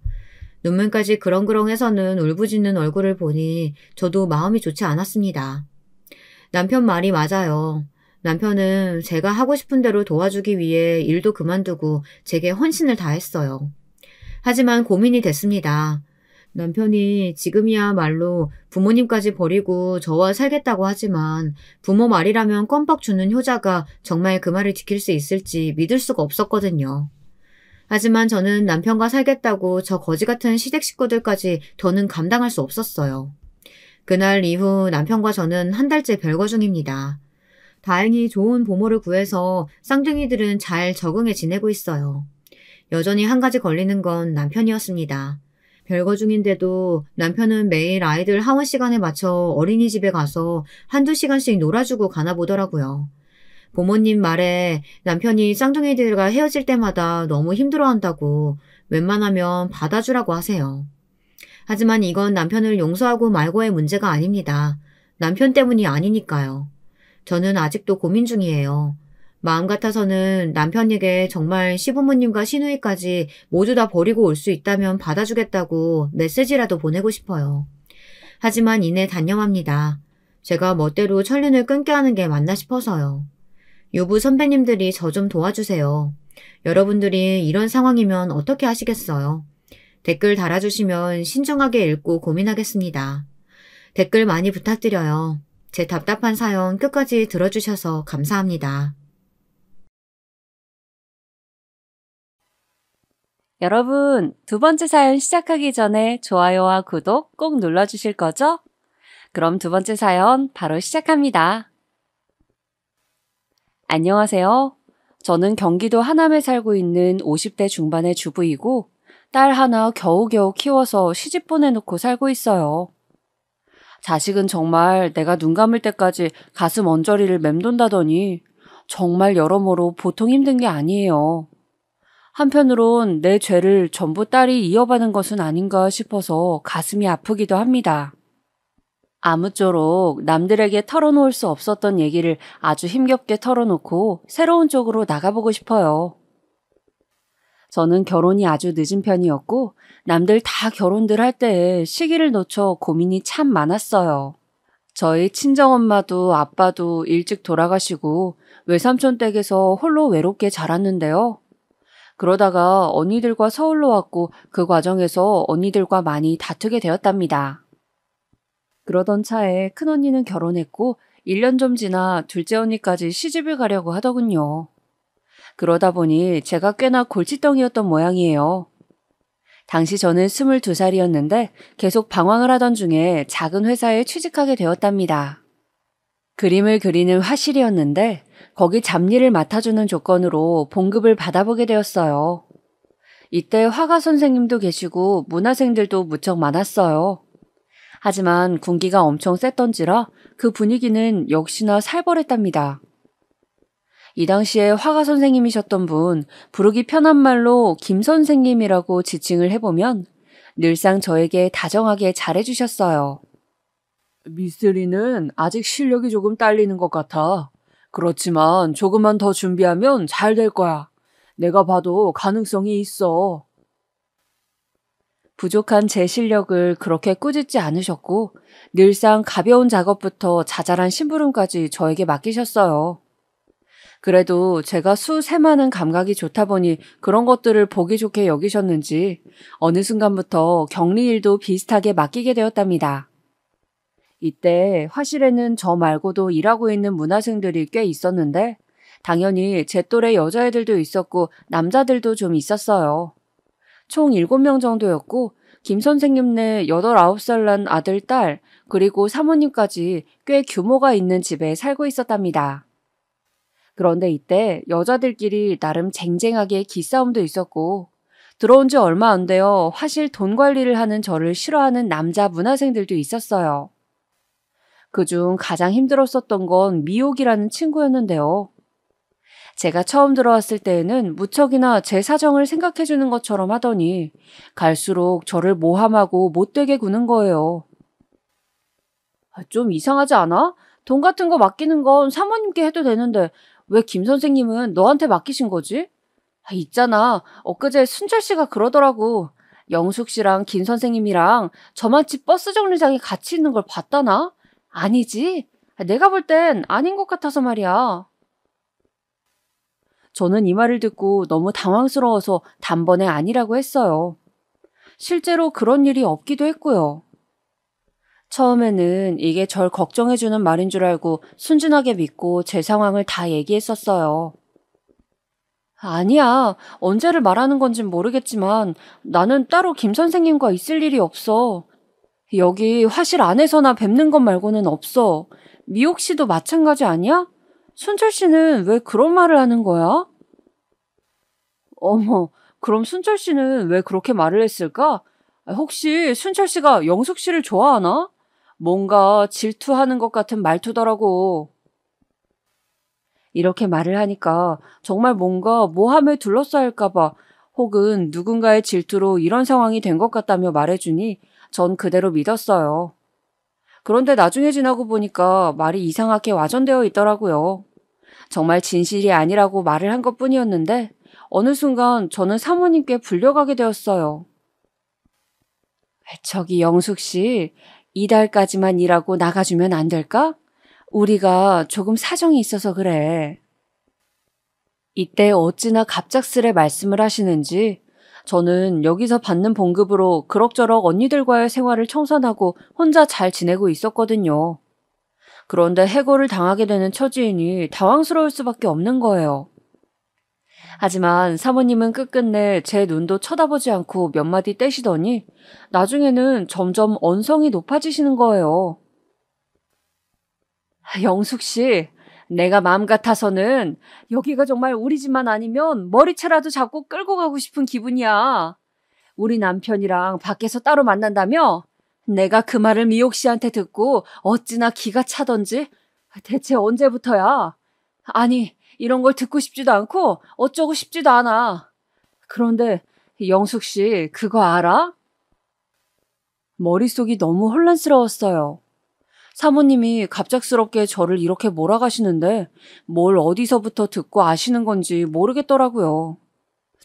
눈물까지 그렁그렁해서는 울부짖는 얼굴을 보니 저도 마음이 좋지 않았습니다. 남편 말이 맞아요. 남편은 제가 하고 싶은 대로 도와주기 위해 일도 그만두고 제게 헌신을 다했어요. 하지만 고민이 됐습니다. 남편이 지금이야말로 부모님까지 버리고 저와 살겠다고 하지만 부모 말이라면 껌뻑 주는 효자가 정말 그 말을 지킬 수 있을지 믿을 수가 없었거든요. 하지만 저는 남편과 살겠다고 저 거지 같은 시댁 식구들까지 더는 감당할 수 없었어요. 그날 이후 남편과 저는 한 달째 별거 중입니다. 다행히 좋은 보모를 구해서 쌍둥이들은 잘 적응해 지내고 있어요. 여전히 한 가지 걸리는 건 남편이었습니다. 별거 중인데도 남편은 매일 아이들 하원 시간에 맞춰 어린이집에 가서 한두 시간씩 놀아주고 가나 보더라고요. 부모님 말에 남편이 쌍둥이들과 헤어질 때마다 너무 힘들어한다고 웬만하면 받아주라고 하세요. 하지만 이건 남편을 용서하고 말고의 문제가 아닙니다. 남편 때문이 아니니까요. 저는 아직도 고민 중이에요. 마음 같아서는 남편에게 정말 시부모님과 시누이까지 모두 다 버리고 올 수 있다면 받아주겠다고 메시지라도 보내고 싶어요. 하지만 이내 단념합니다. 제가 멋대로 천륜을 끊게 하는 게 맞나 싶어서요. 유부 선배님들이 저 좀 도와주세요. 여러분들이 이런 상황이면 어떻게 하시겠어요? 댓글 달아주시면 신중하게 읽고 고민하겠습니다. 댓글 많이 부탁드려요. 제 답답한 사연 끝까지 들어주셔서 감사합니다. 여러분, 두 번째 사연 시작하기 전에 좋아요와 구독 꼭 눌러주실 거죠? 그럼 두 번째 사연 바로 시작합니다. 안녕하세요. 저는 경기도 하남에 살고 있는 50대 중반의 주부이고 딸 하나 겨우겨우 키워서 시집 보내놓고 살고 있어요. 자식은 정말 내가 눈 감을 때까지 가슴 언저리를 맴돈다더니 정말 여러모로 보통 힘든 게 아니에요. 한편으론 내 죄를 전부 딸이 이어받은 것은 아닌가 싶어서 가슴이 아프기도 합니다. 아무쪼록 남들에게 털어놓을 수 없었던 얘기를 아주 힘겹게 털어놓고 새로운 쪽으로 나가보고 싶어요. 저는 결혼이 아주 늦은 편이었고 남들 다 결혼들 할 때에 시기를 놓쳐 고민이 참 많았어요. 저희 친정엄마도 아빠도 일찍 돌아가시고 외삼촌 댁에서 홀로 외롭게 자랐는데요. 그러다가 언니들과 서울로 왔고 그 과정에서 언니들과 많이 다투게 되었답니다. 그러던 차에 큰언니는 결혼했고 1년 좀 지나 둘째 언니까지 시집을 가려고 하더군요. 그러다 보니 제가 꽤나 골칫덩이였던 모양이에요. 당시 저는 22살이었는데 계속 방황을 하던 중에 작은 회사에 취직하게 되었답니다. 그림을 그리는 화실이었는데 거기 잡일을 맡아주는 조건으로 봉급을 받아보게 되었어요. 이때 화가 선생님도 계시고 문화생들도 무척 많았어요. 하지만 군기가 엄청 셌던지라 그 분위기는 역시나 살벌했답니다. 이 당시에 화가 선생님이셨던 분, 부르기 편한 말로 김 선생님이라고 지칭을 해보면 늘상 저에게 다정하게 잘해주셨어요. 미쓰리는 아직 실력이 조금 딸리는 것 같아. 그렇지만 조금만 더 준비하면 잘 될 거야. 내가 봐도 가능성이 있어. 부족한 제 실력을 그렇게 꾸짖지 않으셨고 늘상 가벼운 작업부터 자잘한 심부름까지 저에게 맡기셨어요. 그래도 제가 수세마는 감각이 좋다 보니 그런 것들을 보기 좋게 여기셨는지 어느 순간부터 격리일도 비슷하게 맡기게 되었답니다. 이때 화실에는 저 말고도 일하고 있는 문화생들이 꽤 있었는데 당연히 제 또래 여자애들도 있었고 남자들도 좀 있었어요. 총 7명 정도였고 김 선생님네 8, 9살 난 아들, 딸 그리고 사모님까지 꽤 규모가 있는 집에 살고 있었답니다. 그런데 이때 여자들끼리 나름 쟁쟁하게 기싸움도 있었고 들어온 지 얼마 안 되어 화실 돈 관리를 하는 저를 싫어하는 남자 문화생들도 있었어요. 그중 가장 힘들었었던 건 미옥이라는 친구였는데요. 제가 처음 들어왔을 때에는 무척이나 제 사정을 생각해주는 것처럼 하더니 갈수록 저를 모함하고 못되게 구는 거예요. 좀 이상하지 않아? 돈 같은 거 맡기는 건 사모님께 해도 되는데 왜 김 선생님은 너한테 맡기신 거지? 있잖아. 엊그제 순철 씨가 그러더라고. 영숙 씨랑 김 선생님이랑 저만치 버스 정류장에 같이 있는 걸 봤다나? 아니지. 내가 볼 땐 아닌 것 같아서 말이야. 저는 이 말을 듣고 너무 당황스러워서 단번에 아니라고 했어요. 실제로 그런 일이 없기도 했고요. 처음에는 이게 절 걱정해주는 말인 줄 알고 순진하게 믿고 제 상황을 다 얘기했었어요. 아니야. 언제를 말하는 건진 모르겠지만 나는 따로 김 선생님과 있을 일이 없어. 여기 화실 안에서나 뵙는 것 말고는 없어. 미옥 씨도 마찬가지 아니야? 순철 씨는 왜 그런 말을 하는 거야? 어머, 그럼 순철 씨는 왜 그렇게 말을 했을까? 혹시 순철 씨가 영숙 씨를 좋아하나? 뭔가 질투하는 것 같은 말투더라고. 이렇게 말을 하니까 정말 뭔가 모함에 둘러싸일까봐 혹은 누군가의 질투로 이런 상황이 된 것 같다며 말해주니 전 그대로 믿었어요. 그런데 나중에 지나고 보니까 말이 이상하게 와전되어 있더라고요. 정말 진실이 아니라고 말을 한 것뿐이었는데 어느 순간 저는 사모님께 불려가게 되었어요. 저기 영숙 씨, 이달까지만 일하고 나가주면 안 될까? 우리가 조금 사정이 있어서 그래. 이때 어찌나 갑작스레 말씀을 하시는지 저는 여기서 받는 봉급으로 그럭저럭 언니들과의 생활을 청산하고 혼자 잘 지내고 있었거든요. 그런데 해고를 당하게 되는 처지이니 당황스러울 수밖에 없는 거예요. 하지만 사모님은 끝끝내 제 눈도 쳐다보지 않고 몇 마디 떼시더니 나중에는 점점 언성이 높아지시는 거예요. 영숙 씨, 내가 마음 같아서는 여기가 정말 우리 집만 아니면 머리채라도 잡고 끌고 가고 싶은 기분이야. 우리 남편이랑 밖에서 따로 만난다며? 내가 그 말을 미옥 씨한테 듣고 어찌나 기가 차던지 대체 언제부터야? 아니, 이런 걸 듣고 싶지도 않고 어쩌고 싶지도 않아. 그런데 영숙 씨 그거 알아? 머릿속이 너무 혼란스러웠어요. 사모님이 갑작스럽게 저를 이렇게 몰아가시는데 뭘 어디서부터 듣고 아시는 건지 모르겠더라고요.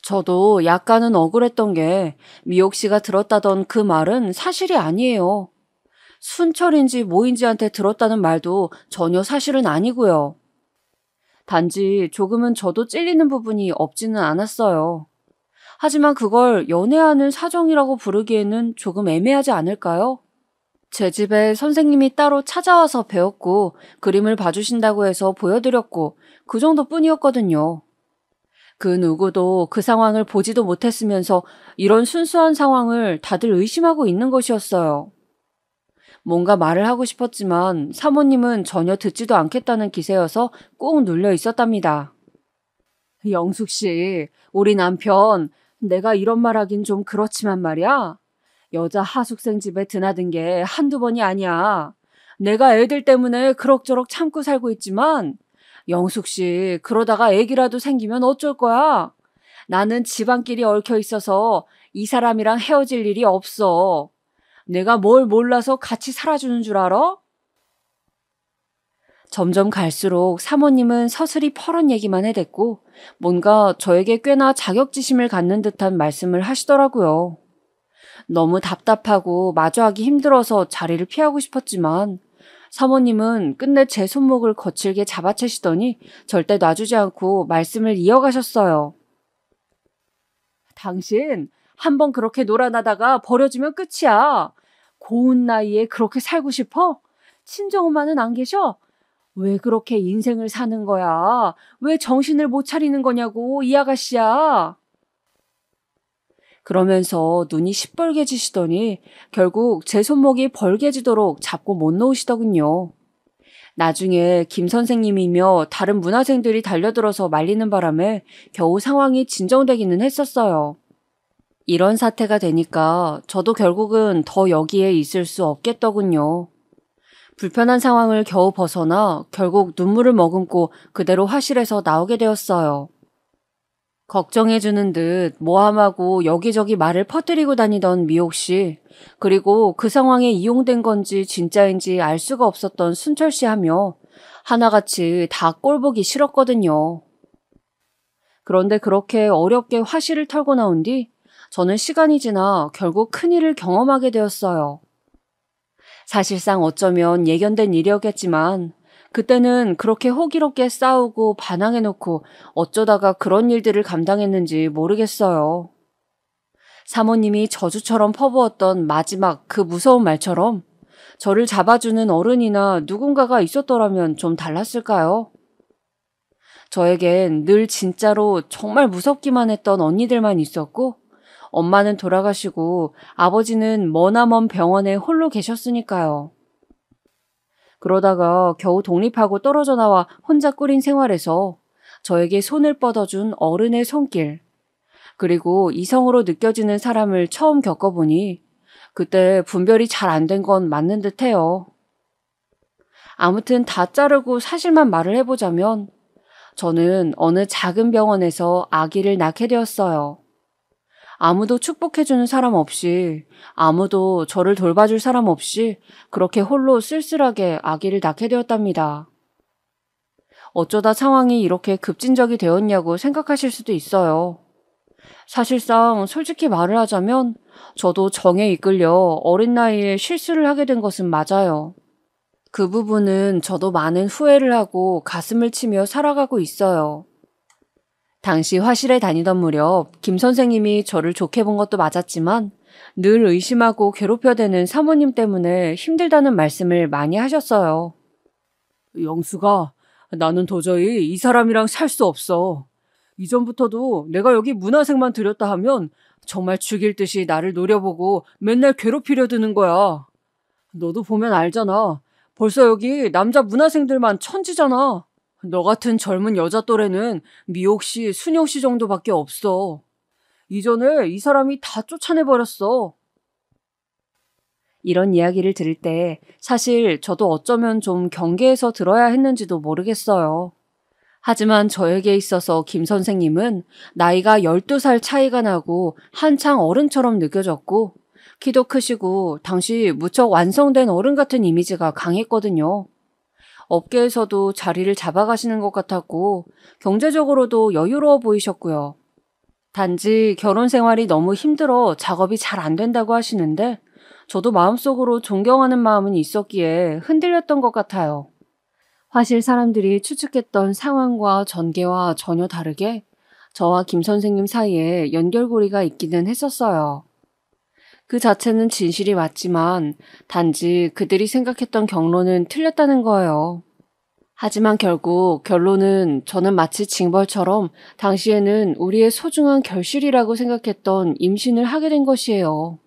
저도 약간은 억울했던 게 미옥 씨가 들었다던 그 말은 사실이 아니에요. 순철인지 뭐인지한테 들었다는 말도 전혀 사실은 아니고요. 단지 조금은 저도 찔리는 부분이 없지는 않았어요. 하지만 그걸 연애하는 사정이라고 부르기에는 조금 애매하지 않을까요? 제 집에 선생님이 따로 찾아와서 배웠고 그림을 봐주신다고 해서 보여드렸고 그 정도뿐이었거든요. 그 누구도 그 상황을 보지도 못했으면서 이런 순수한 상황을 다들 의심하고 있는 것이었어요. 뭔가 말을 하고 싶었지만 사모님은 전혀 듣지도 않겠다는 기세여서 꾹 눌려 있었답니다. 영숙 씨, 우리 남편, 내가 이런 말 하긴 좀 그렇지만 말이야. 여자 하숙생 집에 드나든 게 한두 번이 아니야. 내가 애들 때문에 그럭저럭 참고 살고 있지만 영숙 씨, 그러다가 애기라도 생기면 어쩔 거야? 나는 집안끼리 얽혀 있어서 이 사람이랑 헤어질 일이 없어. 내가 뭘 몰라서 같이 살아주는 줄 알아? 점점 갈수록 사모님은 서슬이 퍼런 얘기만 해댔고 뭔가 저에게 꽤나 자격지심을 갖는 듯한 말씀을 하시더라고요. 너무 답답하고 마주하기 힘들어서 자리를 피하고 싶었지만 사모님은 끝내 제 손목을 거칠게 잡아채시더니 절대 놔주지 않고 말씀을 이어가셨어요. 당신 한번 그렇게 놀아나다가 버려지면 끝이야. 고운 나이에 그렇게 살고 싶어? 친정엄마는 안 계셔? 왜 그렇게 인생을 사는 거야? 왜 정신을 못 차리는 거냐고, 이 아가씨야. 그러면서 눈이 시뻘개지시더니 결국 제 손목이 벌개지도록 잡고 못 놓으시더군요. 나중에 김 선생님이며 다른 문화생들이 달려들어서 말리는 바람에 겨우 상황이 진정되기는 했었어요. 이런 사태가 되니까 저도 결국은 더 여기에 있을 수 없겠더군요. 불편한 상황을 겨우 벗어나 결국 눈물을 머금고 그대로 화실에서 나오게 되었어요. 걱정해주는 듯 모함하고 여기저기 말을 퍼뜨리고 다니던 미옥씨, 그리고 그 상황에 이용된 건지 진짜인지 알 수가 없었던 순철씨 하며 하나같이 다 꼴보기 싫었거든요. 그런데 그렇게 어렵게 화실을 털고 나온 뒤 저는 시간이 지나 결국 큰일을 경험하게 되었어요. 사실상 어쩌면 예견된 일이었겠지만 그때는 그렇게 호기롭게 싸우고 반항해놓고 어쩌다가 그런 일들을 감당했는지 모르겠어요. 사모님이 저주처럼 퍼부었던 마지막 그 무서운 말처럼 저를 잡아주는 어른이나 누군가가 있었더라면 좀 달랐을까요? 저에겐 늘 진짜로 정말 무섭기만 했던 언니들만 있었고 엄마는 돌아가시고 아버지는 머나먼 병원에 홀로 계셨으니까요. 그러다가 겨우 독립하고 떨어져 나와 혼자 꾸린 생활에서 저에게 손을 뻗어준 어른의 손길, 그리고 이성으로 느껴지는 사람을 처음 겪어보니 그때 분별이 잘 안 된 건 맞는 듯해요. 아무튼 다 자르고 사실만 말을 해보자면 저는 어느 작은 병원에서 아기를 낳게 되었어요. 아무도 축복해주는 사람 없이, 아무도 저를 돌봐줄 사람 없이 그렇게 홀로 쓸쓸하게 아기를 낳게 되었답니다. 어쩌다 상황이 이렇게 급진적이 되었냐고 생각하실 수도 있어요. 사실상 솔직히 말을 하자면 저도 정에 이끌려 어린 나이에 실수를 하게 된 것은 맞아요. 그 부분은 저도 많은 후회를 하고 가슴을 치며 살아가고 있어요. 당시 화실에 다니던 무렵 김 선생님이 저를 좋게 본 것도 맞았지만 늘 의심하고 괴롭혀대는 사모님 때문에 힘들다는 말씀을 많이 하셨어요. 영수가, 나는 도저히 이 사람이랑 살 수 없어. 이전부터도 내가 여기 문화생만 들였다 하면 정말 죽일 듯이 나를 노려보고 맨날 괴롭히려 드는 거야. 너도 보면 알잖아. 벌써 여기 남자 문화생들만 천지잖아. 너 같은 젊은 여자 또래는 미옥씨, 순영씨 정도밖에 없어. 이전에 이 사람이 다 쫓아내버렸어. 이런 이야기를 들을 때 사실 저도 어쩌면 좀 경계해서 들어야 했는지도 모르겠어요. 하지만 저에게 있어서 김 선생님은 나이가 12살 차이가 나고 한창 어른처럼 느껴졌고 키도 크시고 당시 무척 완성된 어른 같은 이미지가 강했거든요. 업계에서도 자리를 잡아가시는 것 같았고 경제적으로도 여유로워 보이셨고요. 단지 결혼 생활이 너무 힘들어 작업이 잘 안 된다고 하시는데 저도 마음속으로 존경하는 마음은 있었기에 흔들렸던 것 같아요. 사실 사람들이 추측했던 상황과 전개와 전혀 다르게 저와 김 선생님 사이에 연결고리가 있기는 했었어요. 그 자체는 진실이 맞지만 단지 그들이 생각했던 경로는 틀렸다는 거예요. 하지만 결국 결론은 저는 마치 징벌처럼 당시에는 우리의 소중한 결실이라고 생각했던 임신을 하게 된 것이에요.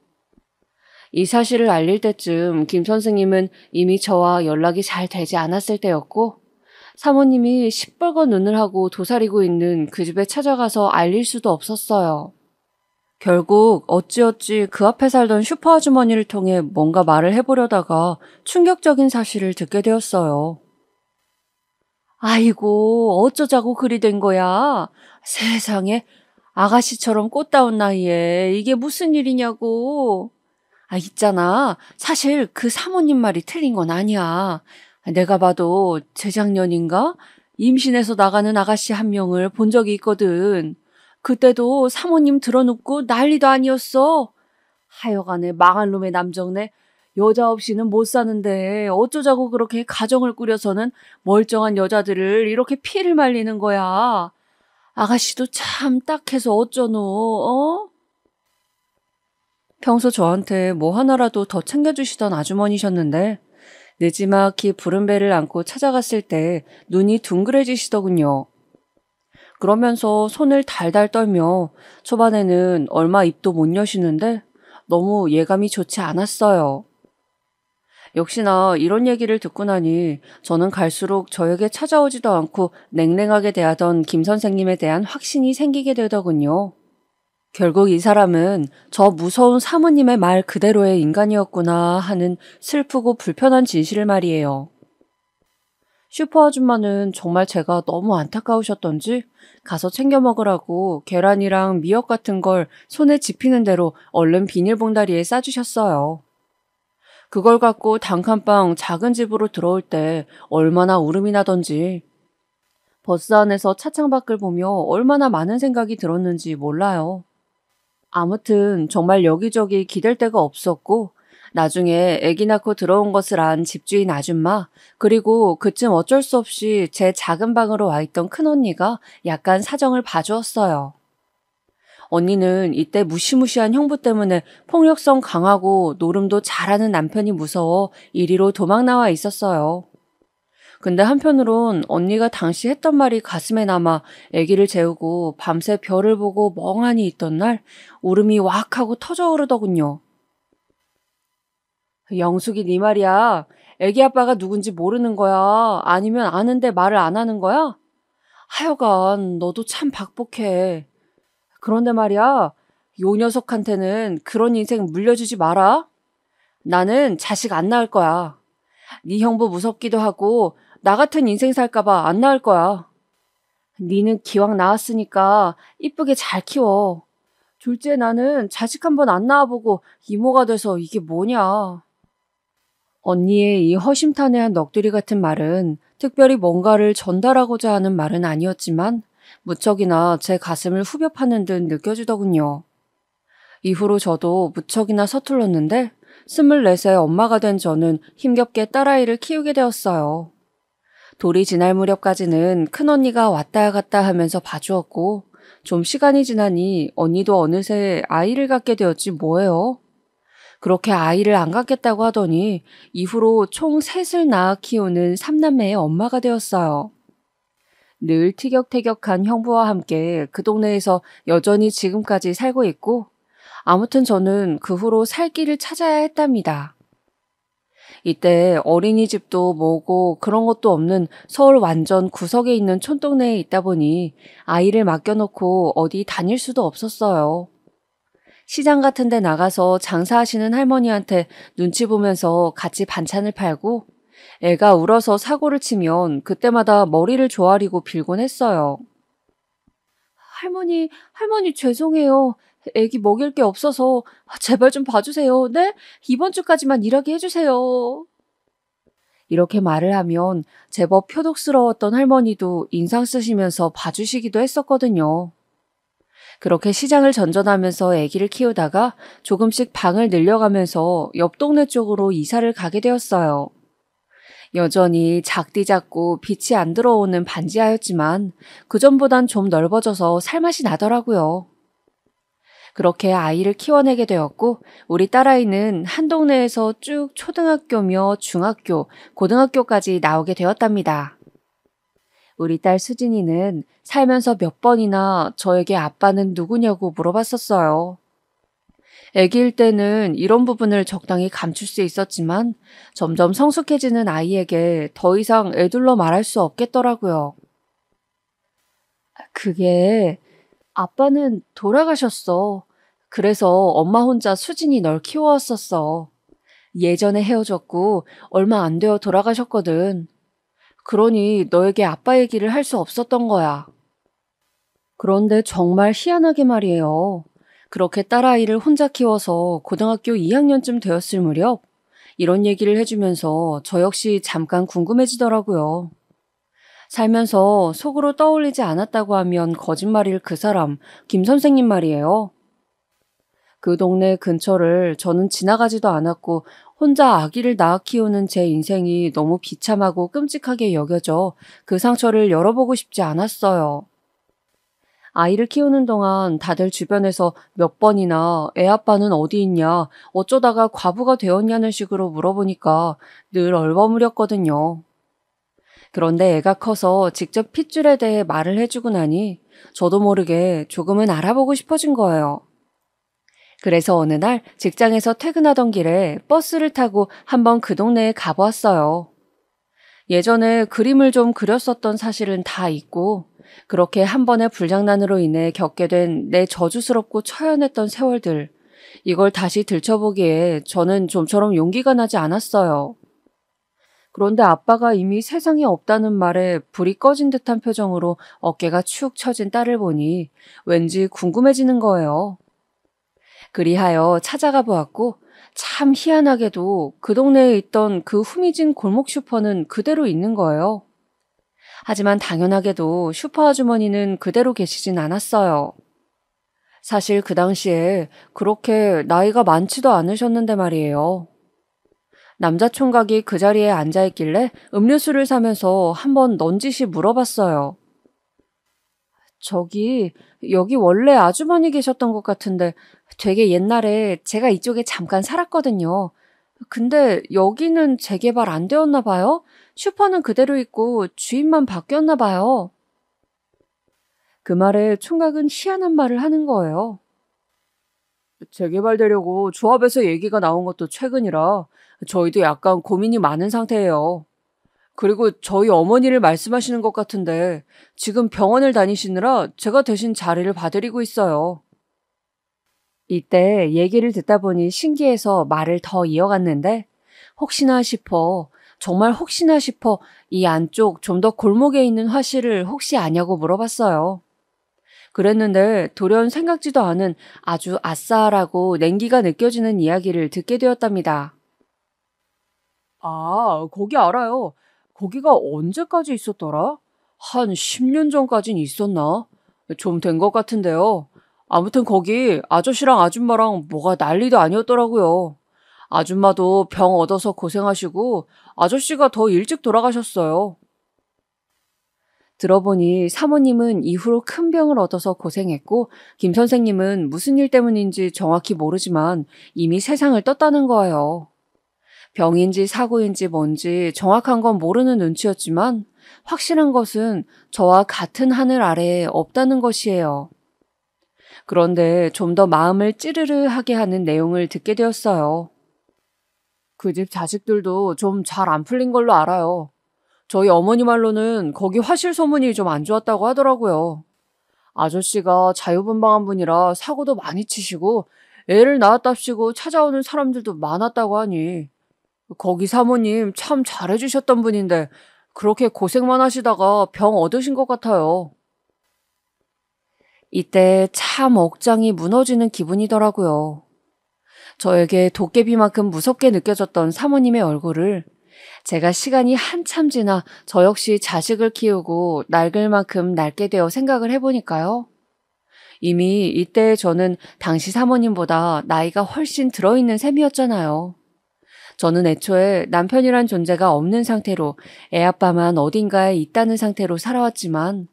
이 사실을 알릴 때쯤 김 선생님은 이미 저와 연락이 잘 되지 않았을 때였고 사모님이 시뻘건 눈을 하고 도사리고 있는 그 집에 찾아가서 알릴 수도 없었어요. 결국 어찌어찌 그 앞에 살던 슈퍼 아주머니를 통해 뭔가 말을 해보려다가 충격적인 사실을 듣게 되었어요. 아이고, 어쩌자고 그리 된 거야. 세상에, 아가씨처럼 꽃다운 나이에 이게 무슨 일이냐고. 있잖아. 사실 그 사모님 말이 틀린 건 아니야. 내가 봐도 재작년인가? 임신해서 나가는 아가씨 한 명을 본 적이 있거든. 그때도 사모님 들어눕고 난리도 아니었어. 하여간에 망할 놈의 남정네. 여자 없이는 못 사는데 어쩌자고 그렇게 가정을 꾸려서는 멀쩡한 여자들을 이렇게 피를 말리는 거야. 아가씨도 참 딱해서 어쩌노, 어? 평소 저한테 뭐 하나라도 더 챙겨주시던 아주머니셨는데 느지막이 부른 배를 안고 찾아갔을 때 눈이 둥그레지시더군요. 그러면서 손을 달달 떨며 초반에는 얼마 입도 못 여시는데 너무 예감이 좋지 않았어요. 역시나 이런 얘기를 듣고 나니 저는 갈수록 저에게 찾아오지도 않고 냉랭하게 대하던 김 선생님에 대한 확신이 생기게 되더군요. 결국 이 사람은 저 무서운 사모님의 말 그대로의 인간이었구나 하는 슬프고 불편한 진실을 말이에요. 슈퍼 아줌마는 정말 제가 너무 안타까우셨던지 가서 챙겨 먹으라고 계란이랑 미역 같은 걸 손에 집히는 대로 얼른 비닐봉다리에 싸주셨어요. 그걸 갖고 단칸방 작은 집으로 들어올 때 얼마나 울음이 나던지 버스 안에서 차창 밖을 보며 얼마나 많은 생각이 들었는지 몰라요. 아무튼 정말 여기저기 기댈 데가 없었고 나중에 아기 낳고 들어온 것을 안 집주인 아줌마 그리고 그쯤 어쩔 수 없이 제 작은 방으로 와 있던 큰언니가 약간 사정을 봐주었어요. 언니는 이때 무시무시한 형부 때문에 폭력성 강하고 노름도 잘하는 남편이 무서워 이리로 도망 나와 있었어요. 근데 한편으론 언니가 당시 했던 말이 가슴에 남아 아기를 재우고 밤새 별을 보고 멍하니 있던 날 울음이 왁 하고 터져 오르더군요. 영숙이 네 말이야. 아기 아빠가 누군지 모르는 거야? 아니면 아는데 말을 안 하는 거야? 하여간 너도 참 박복해. 그런데 말이야, 요 녀석한테는 그런 인생 물려주지 마라. 나는 자식 안 낳을 거야. 네 형부 무섭기도 하고 나 같은 인생 살까봐 안 낳을 거야. 니는 기왕 낳았으니까 이쁘게 잘 키워. 둘째 나는 자식 한 번 안 낳아보고 이모가 돼서 이게 뭐냐. 언니의 이 허심탄회한 넋두리 같은 말은 특별히 뭔가를 전달하고자 하는 말은 아니었지만 무척이나 제 가슴을 후벼 파는 듯 느껴지더군요. 이후로 저도 무척이나 서툴렀는데 24세 엄마가 된 저는 힘겹게 딸아이를 키우게 되었어요. 돌이 지날 무렵까지는 큰언니가 왔다 갔다 하면서 봐주었고 좀 시간이 지나니 언니도 어느새 아이를 갖게 되었지 뭐예요. 그렇게 아이를 안 갖겠다고 하더니 이후로 총 셋을 낳아 키우는 3남매의 엄마가 되었어요. 늘 티격태격한 형부와 함께 그 동네에서 여전히 지금까지 살고 있고 아무튼 저는 그 후로 살 길을 찾아야 했답니다. 이때 어린이집도 뭐고 그런 것도 없는 서울 완전 구석에 있는 촌동네에 있다 보니 아이를 맡겨놓고 어디 다닐 수도 없었어요. 시장 같은 데 나가서 장사하시는 할머니한테 눈치 보면서 같이 반찬을 팔고 애가 울어서 사고를 치면 그때마다 머리를 조아리고 빌곤 했어요. 할머니 죄송해요. 애기 먹일 게 없어서 제발 좀 봐주세요. 네? 이번 주까지만 일하게 해주세요. 이렇게 말을 하면 제법 표독스러웠던 할머니도 인상 쓰시면서 봐주시기도 했었거든요. 그렇게 시장을 전전하면서 아기를 키우다가 조금씩 방을 늘려가면서 옆 동네 쪽으로 이사를 가게 되었어요. 여전히 작디 작고 빛이 안 들어오는 반지하였지만 그전보단 좀 넓어져서 살맛이 나더라고요. 그렇게 아이를 키워내게 되었고 우리 딸아이는 한 동네에서 쭉 초등학교며 중학교, 고등학교까지 나오게 되었답니다. 우리 딸 수진이는 살면서 몇 번이나 저에게 아빠는 누구냐고 물어봤었어요. 아기일 때는 이런 부분을 적당히 감출 수 있었지만 점점 성숙해지는 아이에게 더 이상 애둘러 말할 수 없겠더라고요. 그게 아빠는 돌아가셨어. 그래서 엄마 혼자 수진이 널 키워왔었어. 예전에 헤어졌고 얼마 안 되어 돌아가셨거든. 그러니 너에게 아빠 얘기를 할 수 없었던 거야. 그런데 정말 희한하게 말이에요. 그렇게 딸아이를 혼자 키워서 고등학교 2학년쯤 되었을 무렵 이런 얘기를 해주면서 저 역시 잠깐 궁금해지더라고요. 살면서 속으로 떠올리지 않았다고 하면 거짓말일 그 사람, 김 선생님 말이에요. 그 동네 근처를 저는 지나가지도 않았고 혼자 아기를 낳아 키우는 제 인생이 너무 비참하고 끔찍하게 여겨져 그 상처를 열어보고 싶지 않았어요. 아이를 키우는 동안 다들 주변에서 몇 번이나 애 아빠는 어디 있냐, 어쩌다가 과부가 되었냐는 식으로 물어보니까 늘 얼버무렸거든요. 그런데 애가 커서 직접 핏줄에 대해 말을 해주고 나니 저도 모르게 조금은 알아보고 싶어진 거예요. 그래서 어느 날 직장에서 퇴근하던 길에 버스를 타고 한번 그 동네에 가보았어요. 예전에 그림을 좀 그렸었던 사실은 다 잊고 그렇게 한 번의 불장난으로 인해 겪게 된 내 저주스럽고 처연했던 세월들, 이걸 다시 들춰보기에 저는 좀처럼 용기가 나지 않았어요. 그런데 아빠가 이미 세상에 없다는 말에 불이 꺼진 듯한 표정으로 어깨가 축 처진 딸을 보니 왠지 궁금해지는 거예요. 그리하여 찾아가 보았고 참 희한하게도 그 동네에 있던 그 후미진 골목 슈퍼는 그대로 있는 거예요. 하지만 당연하게도 슈퍼 아주머니는 그대로 계시진 않았어요. 사실 그 당시에 그렇게 나이가 많지도 않으셨는데 말이에요. 남자 총각이 그 자리에 앉아있길래 음료수를 사면서 한번 넌지시 물어봤어요. 저기, 여기 원래 아주머니 계셨던 것 같은데 되게 옛날에 제가 이쪽에 잠깐 살았거든요. 근데 여기는 재개발 안 되었나 봐요? 슈퍼는 그대로 있고 주인만 바뀌었나 봐요. 그 말에 총각은 희한한 말을 하는 거예요. 재개발되려고 조합에서 얘기가 나온 것도 최근이라 저희도 약간 고민이 많은 상태예요. 그리고 저희 어머니를 말씀하시는 것 같은데 지금 병원을 다니시느라 제가 대신 자리를 봐드리고 있어요. 이때 얘기를 듣다 보니 신기해서 말을 더 이어갔는데 정말 혹시나 싶어 이 안쪽 좀 더 골목에 있는 화실을 혹시 아냐고 물어봤어요. 그랬는데 돌연 생각지도 않은 아주 아싸하고 냉기가 느껴지는 이야기를 듣게 되었답니다. 아, 거기 알아요. 거기가 언제까지 있었더라? 한 10년 전까진 있었나? 좀 된 것 같은데요. 아무튼 거기 아저씨랑 아줌마랑 뭐가 난리도 아니었더라고요. 아줌마도 병 얻어서 고생하시고 아저씨가 더 일찍 돌아가셨어요. 들어보니 사모님은 이후로 큰 병을 얻어서 고생했고 김 선생님은 무슨 일 때문인지 정확히 모르지만 이미 세상을 떴다는 거예요. 병인지 사고인지 뭔지 정확한 건 모르는 눈치였지만 확실한 것은 저와 같은 하늘 아래에 없다는 것이에요. 그런데 좀 더 마음을 찌르르하게 하는 내용을 듣게 되었어요. 그 집 자식들도 좀 잘 안 풀린 걸로 알아요. 저희 어머니 말로는 거기 화실 소문이 좀 안 좋았다고 하더라고요. 아저씨가 자유분방한 분이라 사고도 많이 치시고 애를 낳았답시고 찾아오는 사람들도 많았다고 하니 거기 사모님 참 잘해주셨던 분인데 그렇게 고생만 하시다가 병 얻으신 것 같아요. 이때 참 억장이 무너지는 기분이더라고요. 저에게 도깨비만큼 무섭게 느껴졌던 사모님의 얼굴을 제가 시간이 한참 지나 저 역시 자식을 키우고 낡을 만큼 낡게 되어 생각을 해보니까요. 이미 이때 저는 당시 사모님보다 나이가 훨씬 들어있는 셈이었잖아요. 저는 애초에 남편이란 존재가 없는 상태로 애아빠만 어딘가에 있다는 상태로 살아왔지만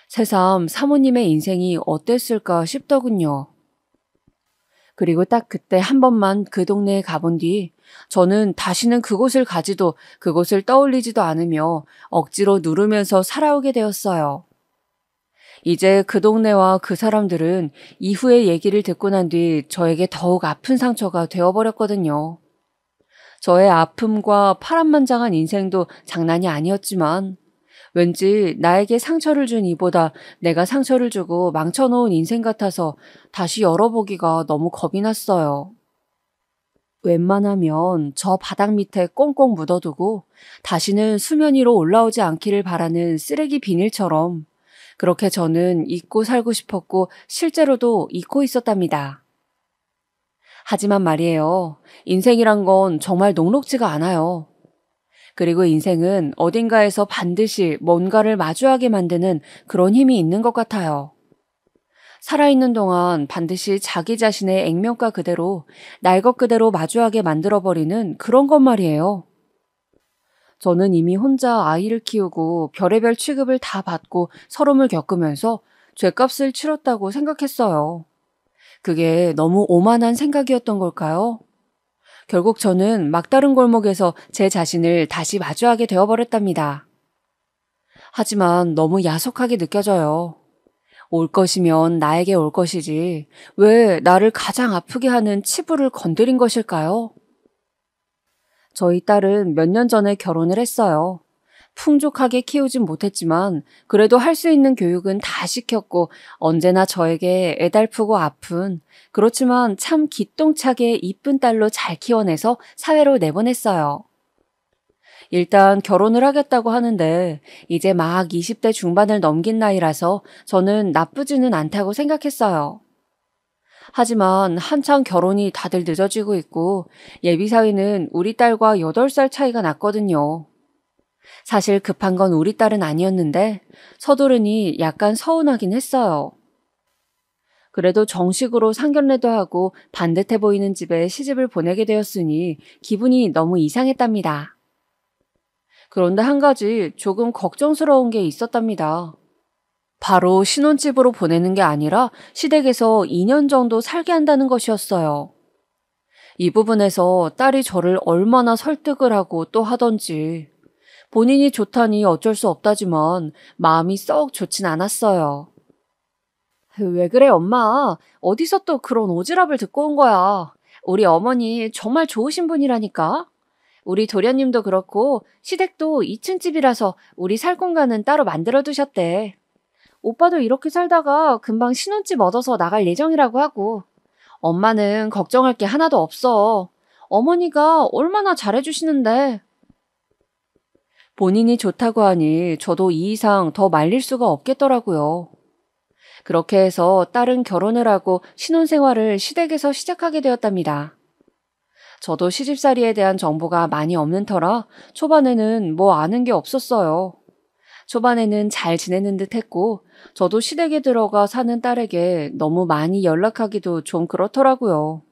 새삼 사모님의 인생이 어땠을까 싶더군요. 그리고 딱 그때 한 번만 그 동네에 가본 뒤 저는 다시는 그곳을 가지도 그곳을 떠올리지도 않으며 억지로 누르면서 살아오게 되었어요. 이제 그 동네와 그 사람들은 이후의 얘기를 듣고 난 뒤 저에게 더욱 아픈 상처가 되어버렸거든요. 저의 아픔과 파란만장한 인생도 장난이 아니었지만 왠지 나에게 상처를 준 이보다 내가 상처를 주고 망쳐놓은 인생 같아서 다시 열어보기가 너무 겁이 났어요. 웬만하면 저 바닥 밑에 꽁꽁 묻어두고 다시는 수면 위로 올라오지 않기를 바라는 쓰레기 비닐처럼 그렇게 저는 잊고 살고 싶었고 실제로도 잊고 있었답니다. 하지만 말이에요. 인생이란 건 정말 녹록지가 않아요. 그리고 인생은 어딘가에서 반드시 뭔가를 마주하게 만드는 그런 힘이 있는 것 같아요. 살아있는 동안 반드시 자기 자신의 액면가 그대로 날 것 그대로 마주하게 만들어버리는 그런 것 말이에요. 저는 이미 혼자 아이를 키우고 별의별 취급을 다 받고 서름을 겪으면서 죗값을 치렀다고 생각했어요. 그게 너무 오만한 생각이었던 걸까요? 결국 저는 막다른 골목에서 제 자신을 다시 마주하게 되어버렸답니다. 하지만 너무 야속하게 느껴져요. 올 것이면 나에게 올 것이지 왜 나를 가장 아프게 하는 치부를 건드린 것일까요? 저희 딸은 몇 년 전에 결혼을 했어요. 풍족하게 키우진 못했지만 그래도 할 수 있는 교육은 다 시켰고 언제나 저에게 애달프고 아픈 그렇지만 참 기똥차게 이쁜 딸로 잘 키워내서 사회로 내보냈어요. 일단 결혼을 하겠다고 하는데 이제 막 20대 중반을 넘긴 나이라서 저는 나쁘지는 않다고 생각했어요. 하지만 한창 결혼이 다들 늦어지고 있고 예비 사위는 우리 딸과 8살 차이가 났거든요. 사실 급한 건 우리 딸은 아니었는데 서두르니 약간 서운하긴 했어요. 그래도 정식으로 상견례도 하고 반듯해 보이는 집에 시집을 보내게 되었으니 기분이 너무 이상했답니다. 그런데 한 가지 조금 걱정스러운 게 있었답니다. 바로 신혼집으로 보내는 게 아니라 시댁에서 2년 정도 살게 한다는 것이었어요. 이 부분에서 딸이 저를 얼마나 설득을 하고 또 하던지 본인이 좋다니 어쩔 수 없다지만 마음이 썩 좋진 않았어요. 왜 그래 엄마? 어디서 또 그런 오지랖을 듣고 온 거야? 우리 어머니 정말 좋으신 분이라니까? 우리 도련님도 그렇고 시댁도 2층 집이라서 우리 살 공간은 따로 만들어 두셨대. 오빠도 이렇게 살다가 금방 신혼집 얻어서 나갈 예정이라고 하고 엄마는 걱정할 게 하나도 없어. 어머니가 얼마나 잘해주시는데. 본인이 좋다고 하니 저도 이 이상 더 말릴 수가 없겠더라고요. 그렇게 해서 딸은 결혼을 하고 신혼생활을 시댁에서 시작하게 되었답니다. 저도 시집살이에 대한 정보가 많이 없는 터라 초반에는 뭐 아는 게 없었어요. 초반에는 잘 지내는 듯 했고 저도 시댁에 들어가 사는 딸에게 너무 많이 연락하기도 좀 그렇더라고요.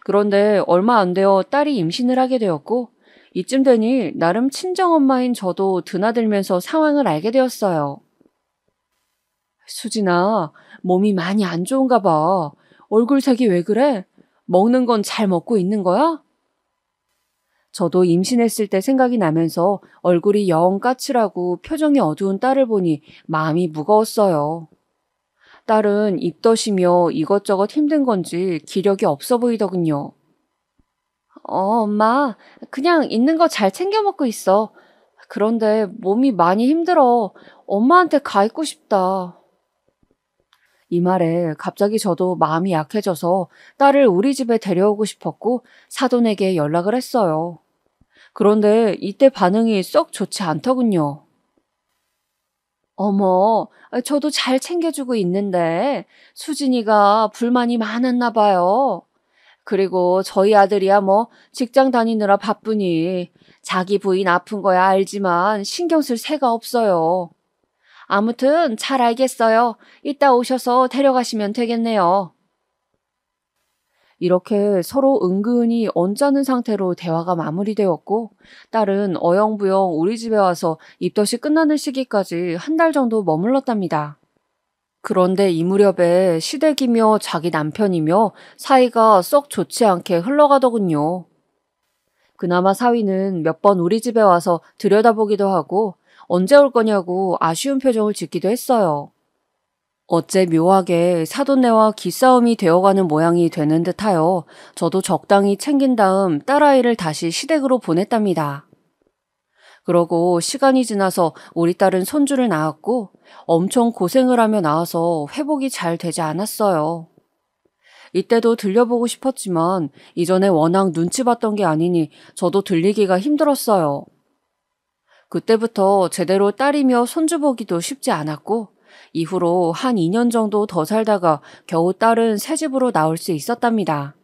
그런데 얼마 안 되어 딸이 임신을 하게 되었고 이쯤 되니 나름 친정엄마인 저도 드나들면서 상황을 알게 되었어요. 수진아, 몸이 많이 안 좋은가 봐. 얼굴색이 왜 그래? 먹는 건 잘 먹고 있는 거야? 저도 임신했을 때 생각이 나면서 얼굴이 영 까칠하고 표정이 어두운 딸을 보니 마음이 무거웠어요. 딸은 입덧이며 이것저것 힘든 건지 기력이 없어 보이더군요. 엄마, 그냥 있는 거 잘 챙겨 먹고 있어. 그런데 몸이 많이 힘들어. 엄마한테 가 있고 싶다. 이 말에 갑자기 저도 마음이 약해져서 딸을 우리 집에 데려오고 싶었고 사돈에게 연락을 했어요. 그런데 이때 반응이 썩 좋지 않더군요. 어머, 저도 잘 챙겨주고 있는데 수진이가 불만이 많았나 봐요. 그리고 저희 아들이야 뭐 직장 다니느라 바쁘니 자기 부인 아픈 거야 알지만 신경 쓸 새가 없어요. 아무튼 잘 알겠어요. 이따 오셔서 데려가시면 되겠네요. 이렇게 서로 은근히 언짢은 상태로 대화가 마무리되었고 딸은 어영부영 우리 집에 와서 입덧이 끝나는 시기까지 한 달 정도 머물렀답니다. 그런데 이 무렵에 시댁이며 자기 남편이며 사이가 썩 좋지 않게 흘러가더군요. 그나마 사위는 몇 번 우리 집에 와서 들여다보기도 하고 언제 올 거냐고 아쉬운 표정을 짓기도 했어요. 어째 묘하게 사돈네와 기싸움이 되어가는 모양이 되는 듯하여 저도 적당히 챙긴 다음 딸아이를 다시 시댁으로 보냈답니다. 그러고 시간이 지나서 우리 딸은 손주를 낳았고 엄청 고생을 하며 낳아서 회복이 잘 되지 않았어요. 이때도 들려보고 싶었지만 이전에 워낙 눈치 봤던 게 아니니 저도 들리기가 힘들었어요. 그때부터 제대로 딸이며 손주 보기도 쉽지 않았고 이후로 한 2년 정도 더 살다가 겨우 딸은 새 집으로 나올 수 있었답니다.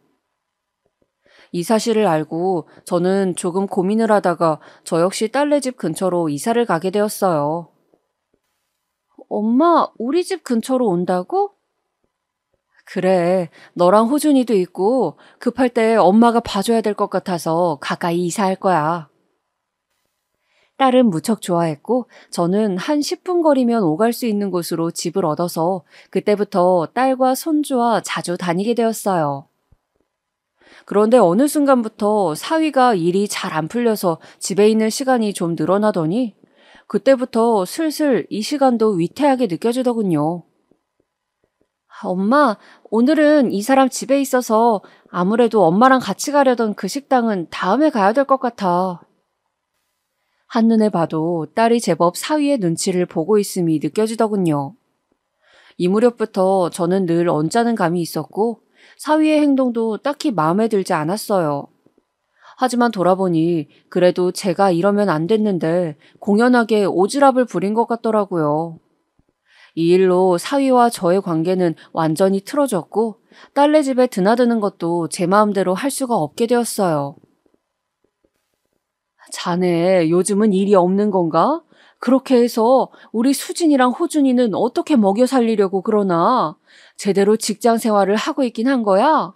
이 사실을 알고 저는 조금 고민을 하다가 저 역시 딸네 집 근처로 이사를 가게 되었어요. 엄마, 우리 집 근처로 온다고? 그래, 너랑 호준이도 있고 급할 때 엄마가 봐줘야 될 것 같아서 가까이 이사할 거야. 딸은 무척 좋아했고 저는 한 10분 거리면 오갈 수 있는 곳으로 집을 얻어서 그때부터 딸과 손주와 자주 다니게 되었어요. 그런데 어느 순간부터 사위가 일이 잘 안 풀려서 집에 있는 시간이 좀 늘어나더니 그때부터 슬슬 이 시간도 위태하게 느껴지더군요. 엄마, 오늘은 이 사람 집에 있어서 아무래도 엄마랑 같이 가려던 그 식당은 다음에 가야 될 것 같아. 한눈에 봐도 딸이 제법 사위의 눈치를 보고 있음이 느껴지더군요. 이 무렵부터 저는 늘 언짢은 감이 있었고 사위의 행동도 딱히 마음에 들지 않았어요. 하지만 돌아보니 그래도 제가 이러면 안 됐는데 공연하게 오지랖을 부린 것 같더라고요. 이 일로 사위와 저의 관계는 완전히 틀어졌고 딸네 집에 드나드는 것도 제 마음대로 할 수가 없게 되었어요. 자네 요즘은 일이 없는 건가? 그렇게 해서 우리 수진이랑 호준이는 어떻게 먹여 살리려고 그러나? 제대로 직장 생활을 하고 있긴 한 거야?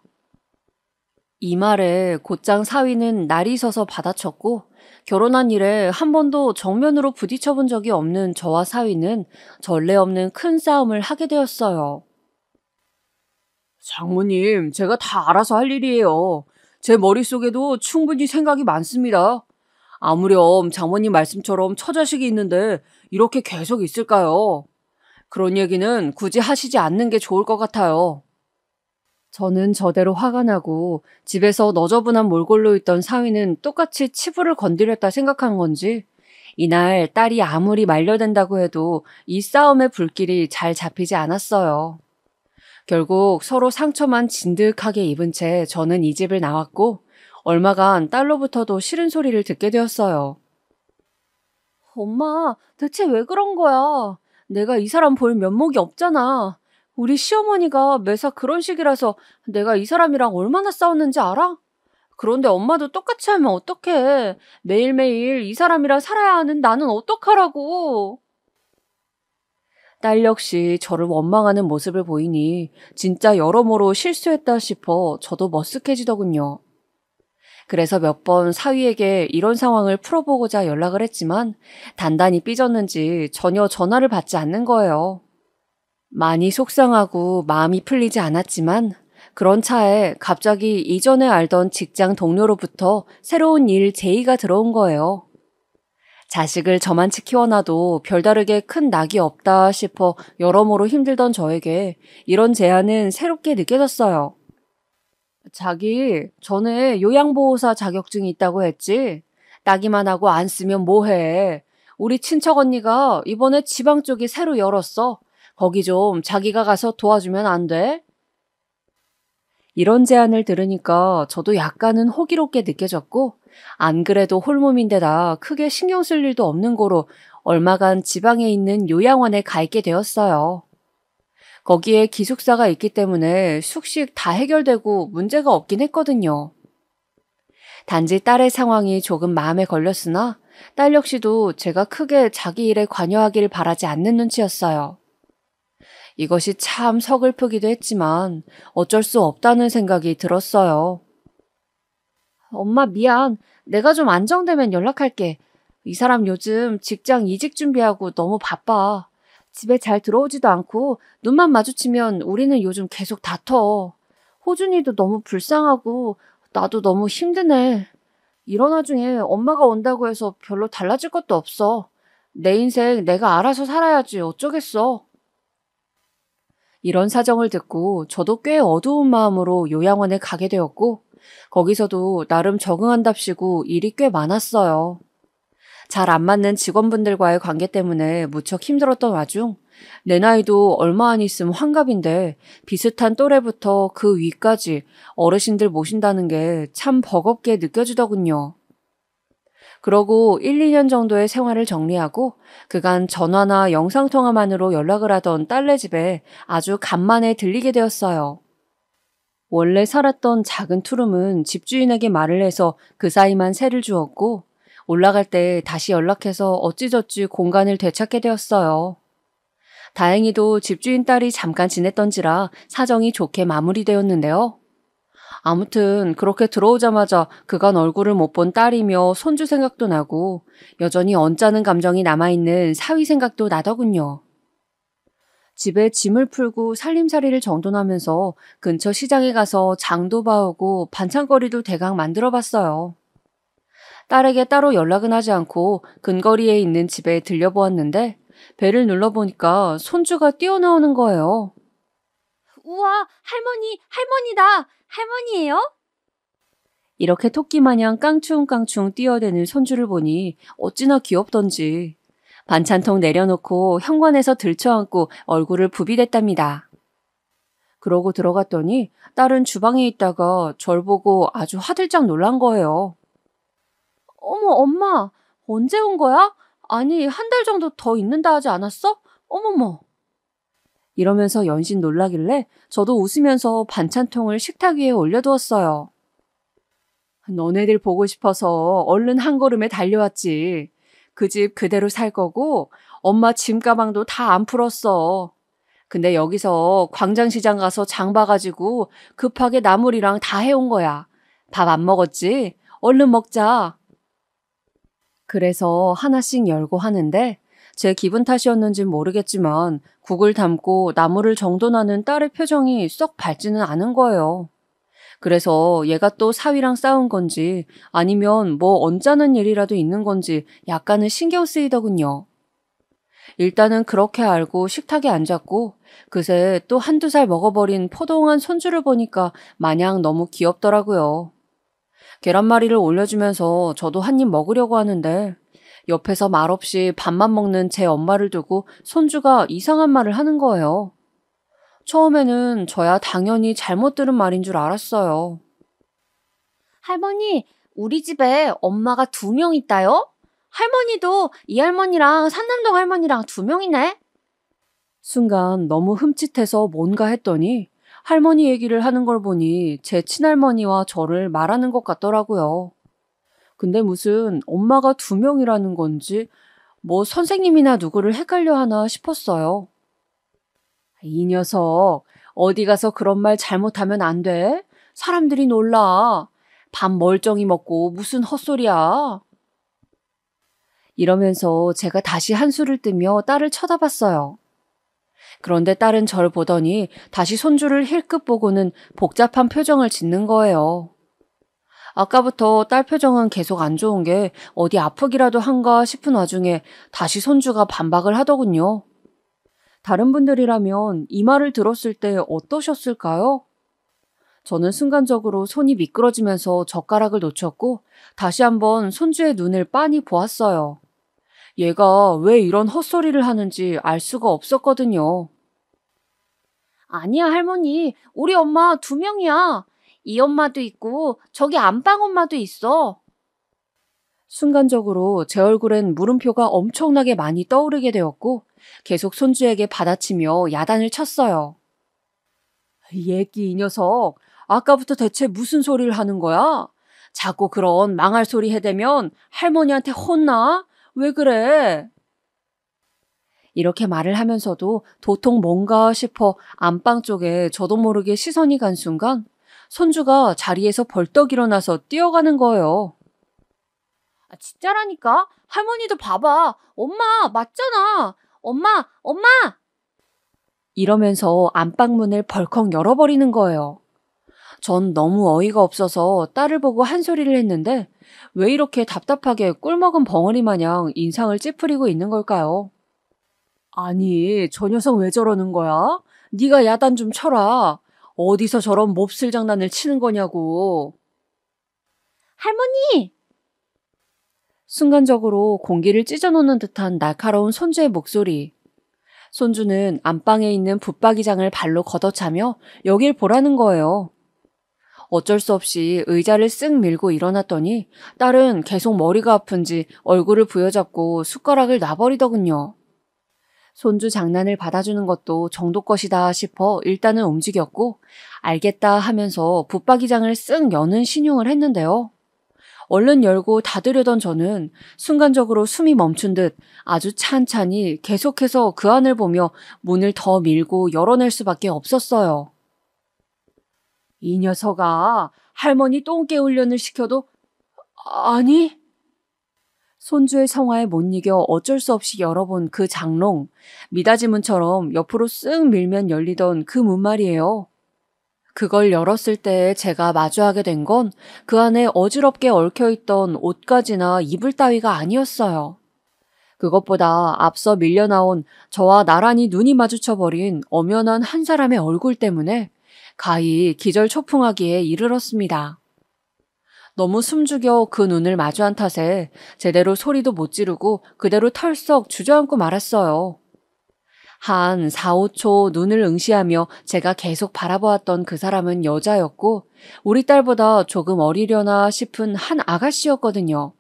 이 말에 곧장 사위는 날이 서서 받아쳤고 결혼한 이래 한 번도 정면으로 부딪혀 본 적이 없는 저와 사위는 전례 없는 큰 싸움을 하게 되었어요. 장모님, 제가 다 알아서 할 일이에요. 제 머릿속에도 충분히 생각이 많습니다. 아무렴 장모님 말씀처럼 처자식이 있는데 이렇게 계속 있을까요? 그런 얘기는 굳이 하시지 않는 게 좋을 것 같아요. 저는 저대로 화가 나고 집에서 너저분한 몰골로 있던 사위는 똑같이 치부를 건드렸다 생각한 건지 이날 딸이 아무리 말려댄다고 해도 이 싸움의 불길이 잘 잡히지 않았어요. 결국 서로 상처만 진득하게 입은 채 저는 이 집을 나왔고 얼마간 딸로부터도 싫은 소리를 듣게 되었어요. 엄마, 대체 왜 그런 거야? 내가 이 사람 볼 면목이 없잖아. 우리 시어머니가 매사 그런 식이라서 내가 이 사람이랑 얼마나 싸웠는지 알아? 그런데 엄마도 똑같이 하면 어떡해. 매일매일 이 사람이랑 살아야 하는 나는 어떡하라고. 딸 역시 저를 원망하는 모습을 보이니 진짜 여러모로 실수했다 싶어 저도 머쓱해지더군요. 그래서 몇 번 사위에게 이런 상황을 풀어보고자 연락을 했지만 단단히 삐졌는지 전혀 전화를 받지 않는 거예요. 많이 속상하고 마음이 풀리지 않았지만 그런 차에 갑자기 이전에 알던 직장 동료로부터 새로운 일 제의가 들어온 거예요. 자식을 저만치 키워놔도 별다르게 큰 낙이 없다 싶어 여러모로 힘들던 저에게 이런 제안은 새롭게 느껴졌어요. 자기 전에 요양보호사 자격증이 있다고 했지? 따기만 하고 안 쓰면 뭐해? 우리 친척 언니가 이번에 지방 쪽이 새로 열었어. 거기 좀 자기가 가서 도와주면 안 돼? 이런 제안을 들으니까 저도 약간은 호기롭게 느껴졌고 안 그래도 홀몸인데다 크게 신경 쓸 일도 없는 거로 얼마간 지방에 있는 요양원에 가 있게 되었어요. 거기에 기숙사가 있기 때문에 숙식 다 해결되고 문제가 없긴 했거든요. 단지 딸의 상황이 조금 마음에 걸렸으나 딸 역시도 제가 크게 자기 일에 관여하길 바라지 않는 눈치였어요. 이것이 참 서글프기도 했지만 어쩔 수 없다는 생각이 들었어요. 엄마 미안. 내가 좀 안정되면 연락할게. 이 사람 요즘 직장 이직 준비하고 너무 바빠. 집에 잘 들어오지도 않고 눈만 마주치면 우리는 요즘 계속 다퉈. 호준이도 너무 불쌍하고 나도 너무 힘드네. 이런 와중에 엄마가 온다고 해서 별로 달라질 것도 없어. 내 인생 내가 알아서 살아야지 어쩌겠어. 이런 사정을 듣고 저도 꽤 어두운 마음으로 요양원에 가게 되었고 거기서도 나름 적응한답시고 일이 꽤 많았어요. 잘 안 맞는 직원분들과의 관계 때문에 무척 힘들었던 와중 내 나이도 얼마 안 있음 환갑인데 비슷한 또래부터 그 위까지 어르신들 모신다는 게 참 버겁게 느껴지더군요. 그러고 1, 2년 정도의 생활을 정리하고 그간 전화나 영상통화만으로 연락을 하던 딸네 집에 아주 간만에 들리게 되었어요. 원래 살았던 작은 투룸은 집주인에게 말을 해서 그 사이만 세를 주었고 올라갈 때 다시 연락해서 어찌저찌 공간을 되찾게 되었어요. 다행히도 집주인 딸이 잠깐 지냈던지라 사정이 좋게 마무리되었는데요. 아무튼 그렇게 들어오자마자 그간 얼굴을 못 본 딸이며 손주 생각도 나고 여전히 언짢은 감정이 남아있는 사위 생각도 나더군요. 집에 짐을 풀고 살림살이를 정돈하면서 근처 시장에 가서 장도 봐오고 반찬거리도 대강 만들어 봤어요. 딸에게 따로 연락은 하지 않고 근거리에 있는 집에 들려보았는데 배를 눌러보니까 손주가 뛰어나오는 거예요. 우와, 할머니다! 할머니예요? 이렇게 토끼마냥 깡충깡충 뛰어대는 손주를 보니 어찌나 귀엽던지 반찬통 내려놓고 현관에서 들쳐안고 얼굴을 부비댔답니다. 그러고 들어갔더니 딸은 주방에 있다가 절 보고 아주 화들짝 놀란 거예요. 어머, 엄마, 언제 온 거야? 아니, 한 달 정도 더 있는다 하지 않았어? 어머머. 이러면서 연신 놀라길래 저도 웃으면서 반찬통을 식탁 위에 올려두었어요. 너네들 보고 싶어서 얼른 한 걸음에 달려왔지. 그 집 그대로 살 거고 엄마 짐 가방도 다 안 풀었어. 근데 여기서 광장시장 가서 장 봐가지고 급하게 나물이랑 다 해온 거야. 밥 안 먹었지? 얼른 먹자. 그래서 하나씩 열고 하는데 제 기분 탓이었는진 모르겠지만 국을 담고 나물을 정돈하는 딸의 표정이 썩 밝지는 않은 거예요. 그래서 얘가 또 사위랑 싸운 건지 아니면 뭐 언짢은 일이라도 있는 건지 약간은 신경 쓰이더군요. 일단은 그렇게 알고 식탁에 앉았고 그새 또 한두 살 먹어버린 포동한 손주를 보니까 마냥 너무 귀엽더라고요. 계란말이를 올려주면서 저도 한 입 먹으려고 하는데 옆에서 말없이 밥만 먹는 제 엄마를 두고 손주가 이상한 말을 하는 거예요. 처음에는 저야 당연히 잘못 들은 말인 줄 알았어요. 할머니, 우리 집에 엄마가 2명 있다요? 할머니도 이 할머니랑 산남동 할머니랑 2명이네? 순간 너무 흠칫해서 뭔가 했더니 할머니 얘기를 하는 걸 보니 제 친할머니와 저를 말하는 것 같더라고요. 근데 무슨 엄마가 2명이라는 건지 뭐 선생님이나 누구를 헷갈려 하나 싶었어요. 이 녀석 어디 가서 그런 말 잘못하면 안 돼? 사람들이 놀라. 밥 멀쩡히 먹고 무슨 헛소리야. 이러면서 제가 다시 한수를 뜨며 딸을 쳐다봤어요. 그런데 딸은 절 보더니 다시 손주를 힐끗 보고는 복잡한 표정을 짓는 거예요. 아까부터 딸 표정은 계속 안 좋은 게 어디 아프기라도 한가 싶은 와중에 다시 손주가 반박을 하더군요. 다른 분들이라면 이 말을 들었을 때 어떠셨을까요? 저는 순간적으로 손이 미끄러지면서 젓가락을 놓쳤고 다시 한번 손주의 눈을 빤히 보았어요. 얘가 왜 이런 헛소리를 하는지 알 수가 없었거든요. 아니야, 할머니. 우리 엄마 2명이야. 이 엄마도 있고 저기 안방 엄마도 있어. 순간적으로 제 얼굴엔 물음표가 엄청나게 많이 떠오르게 되었고 계속 손주에게 받아치며 야단을 쳤어요. 얘기 이 녀석, 아까부터 대체 무슨 소리를 하는 거야? 자꾸 그런 망할 소리 해대면 할머니한테 혼나? 왜 그래? 이렇게 말을 하면서도 도통 뭔가 싶어 안방 쪽에 저도 모르게 시선이 간 순간 손주가 자리에서 벌떡 일어나서 뛰어가는 거예요. 아, 진짜라니까? 할머니도 봐봐. 엄마, 맞잖아. 엄마! 이러면서 안방문을 벌컥 열어버리는 거예요. 전 너무 어이가 없어서 딸을 보고 한 소리를 했는데 왜 이렇게 답답하게 꿀먹은 벙어리 마냥 인상을 찌푸리고 있는 걸까요? 아니, 저 녀석 왜 저러는 거야? 네가 야단 좀 쳐라. 어디서 저런 몹쓸 장난을 치는 거냐고. 할머니! 순간적으로 공기를 찢어놓는 듯한 날카로운 손주의 목소리. 손주는 안방에 있는 붙박이장을 발로 걷어차며 여길 보라는 거예요. 어쩔 수 없이 의자를 쓱 밀고 일어났더니 딸은 계속 머리가 아픈지 얼굴을 부여잡고 숟가락을 놔버리더군요. 손주 장난을 받아주는 것도 정도 것이다 싶어 일단은 움직였고 알겠다 하면서 붙박이장을 쓱 여는 신용을 했는데요. 얼른 열고 닫으려던 저는 순간적으로 숨이 멈춘 듯 아주 찬찬히 계속해서 그 안을 보며 문을 더 밀고 열어낼 수밖에 없었어요. 이 녀석아, 할머니 똥개 훈련을 시켜도 아니? 손주의 성화에 못 이겨 어쩔 수 없이 열어본 그 장롱, 미닫이 문처럼 옆으로 쓱 밀면 열리던 그 문 말이에요. 그걸 열었을 때 제가 마주하게 된 건 그 안에 어지럽게 얽혀있던 옷가지나 이불 따위가 아니었어요. 그것보다 앞서 밀려나온 저와 나란히 눈이 마주쳐버린 엄연한 한 사람의 얼굴 때문에 가히 기절초풍하기에 이르렀습니다. 너무 숨죽여 그 눈을 마주한 탓에 제대로 소리도 못 지르고 그대로 털썩 주저앉고 말았어요. 한 4, 5초 눈을 응시하며 제가 계속 바라보았던 그 사람은 여자였고 우리 딸보다 조금 어리려나 싶은 한 아가씨였거든요.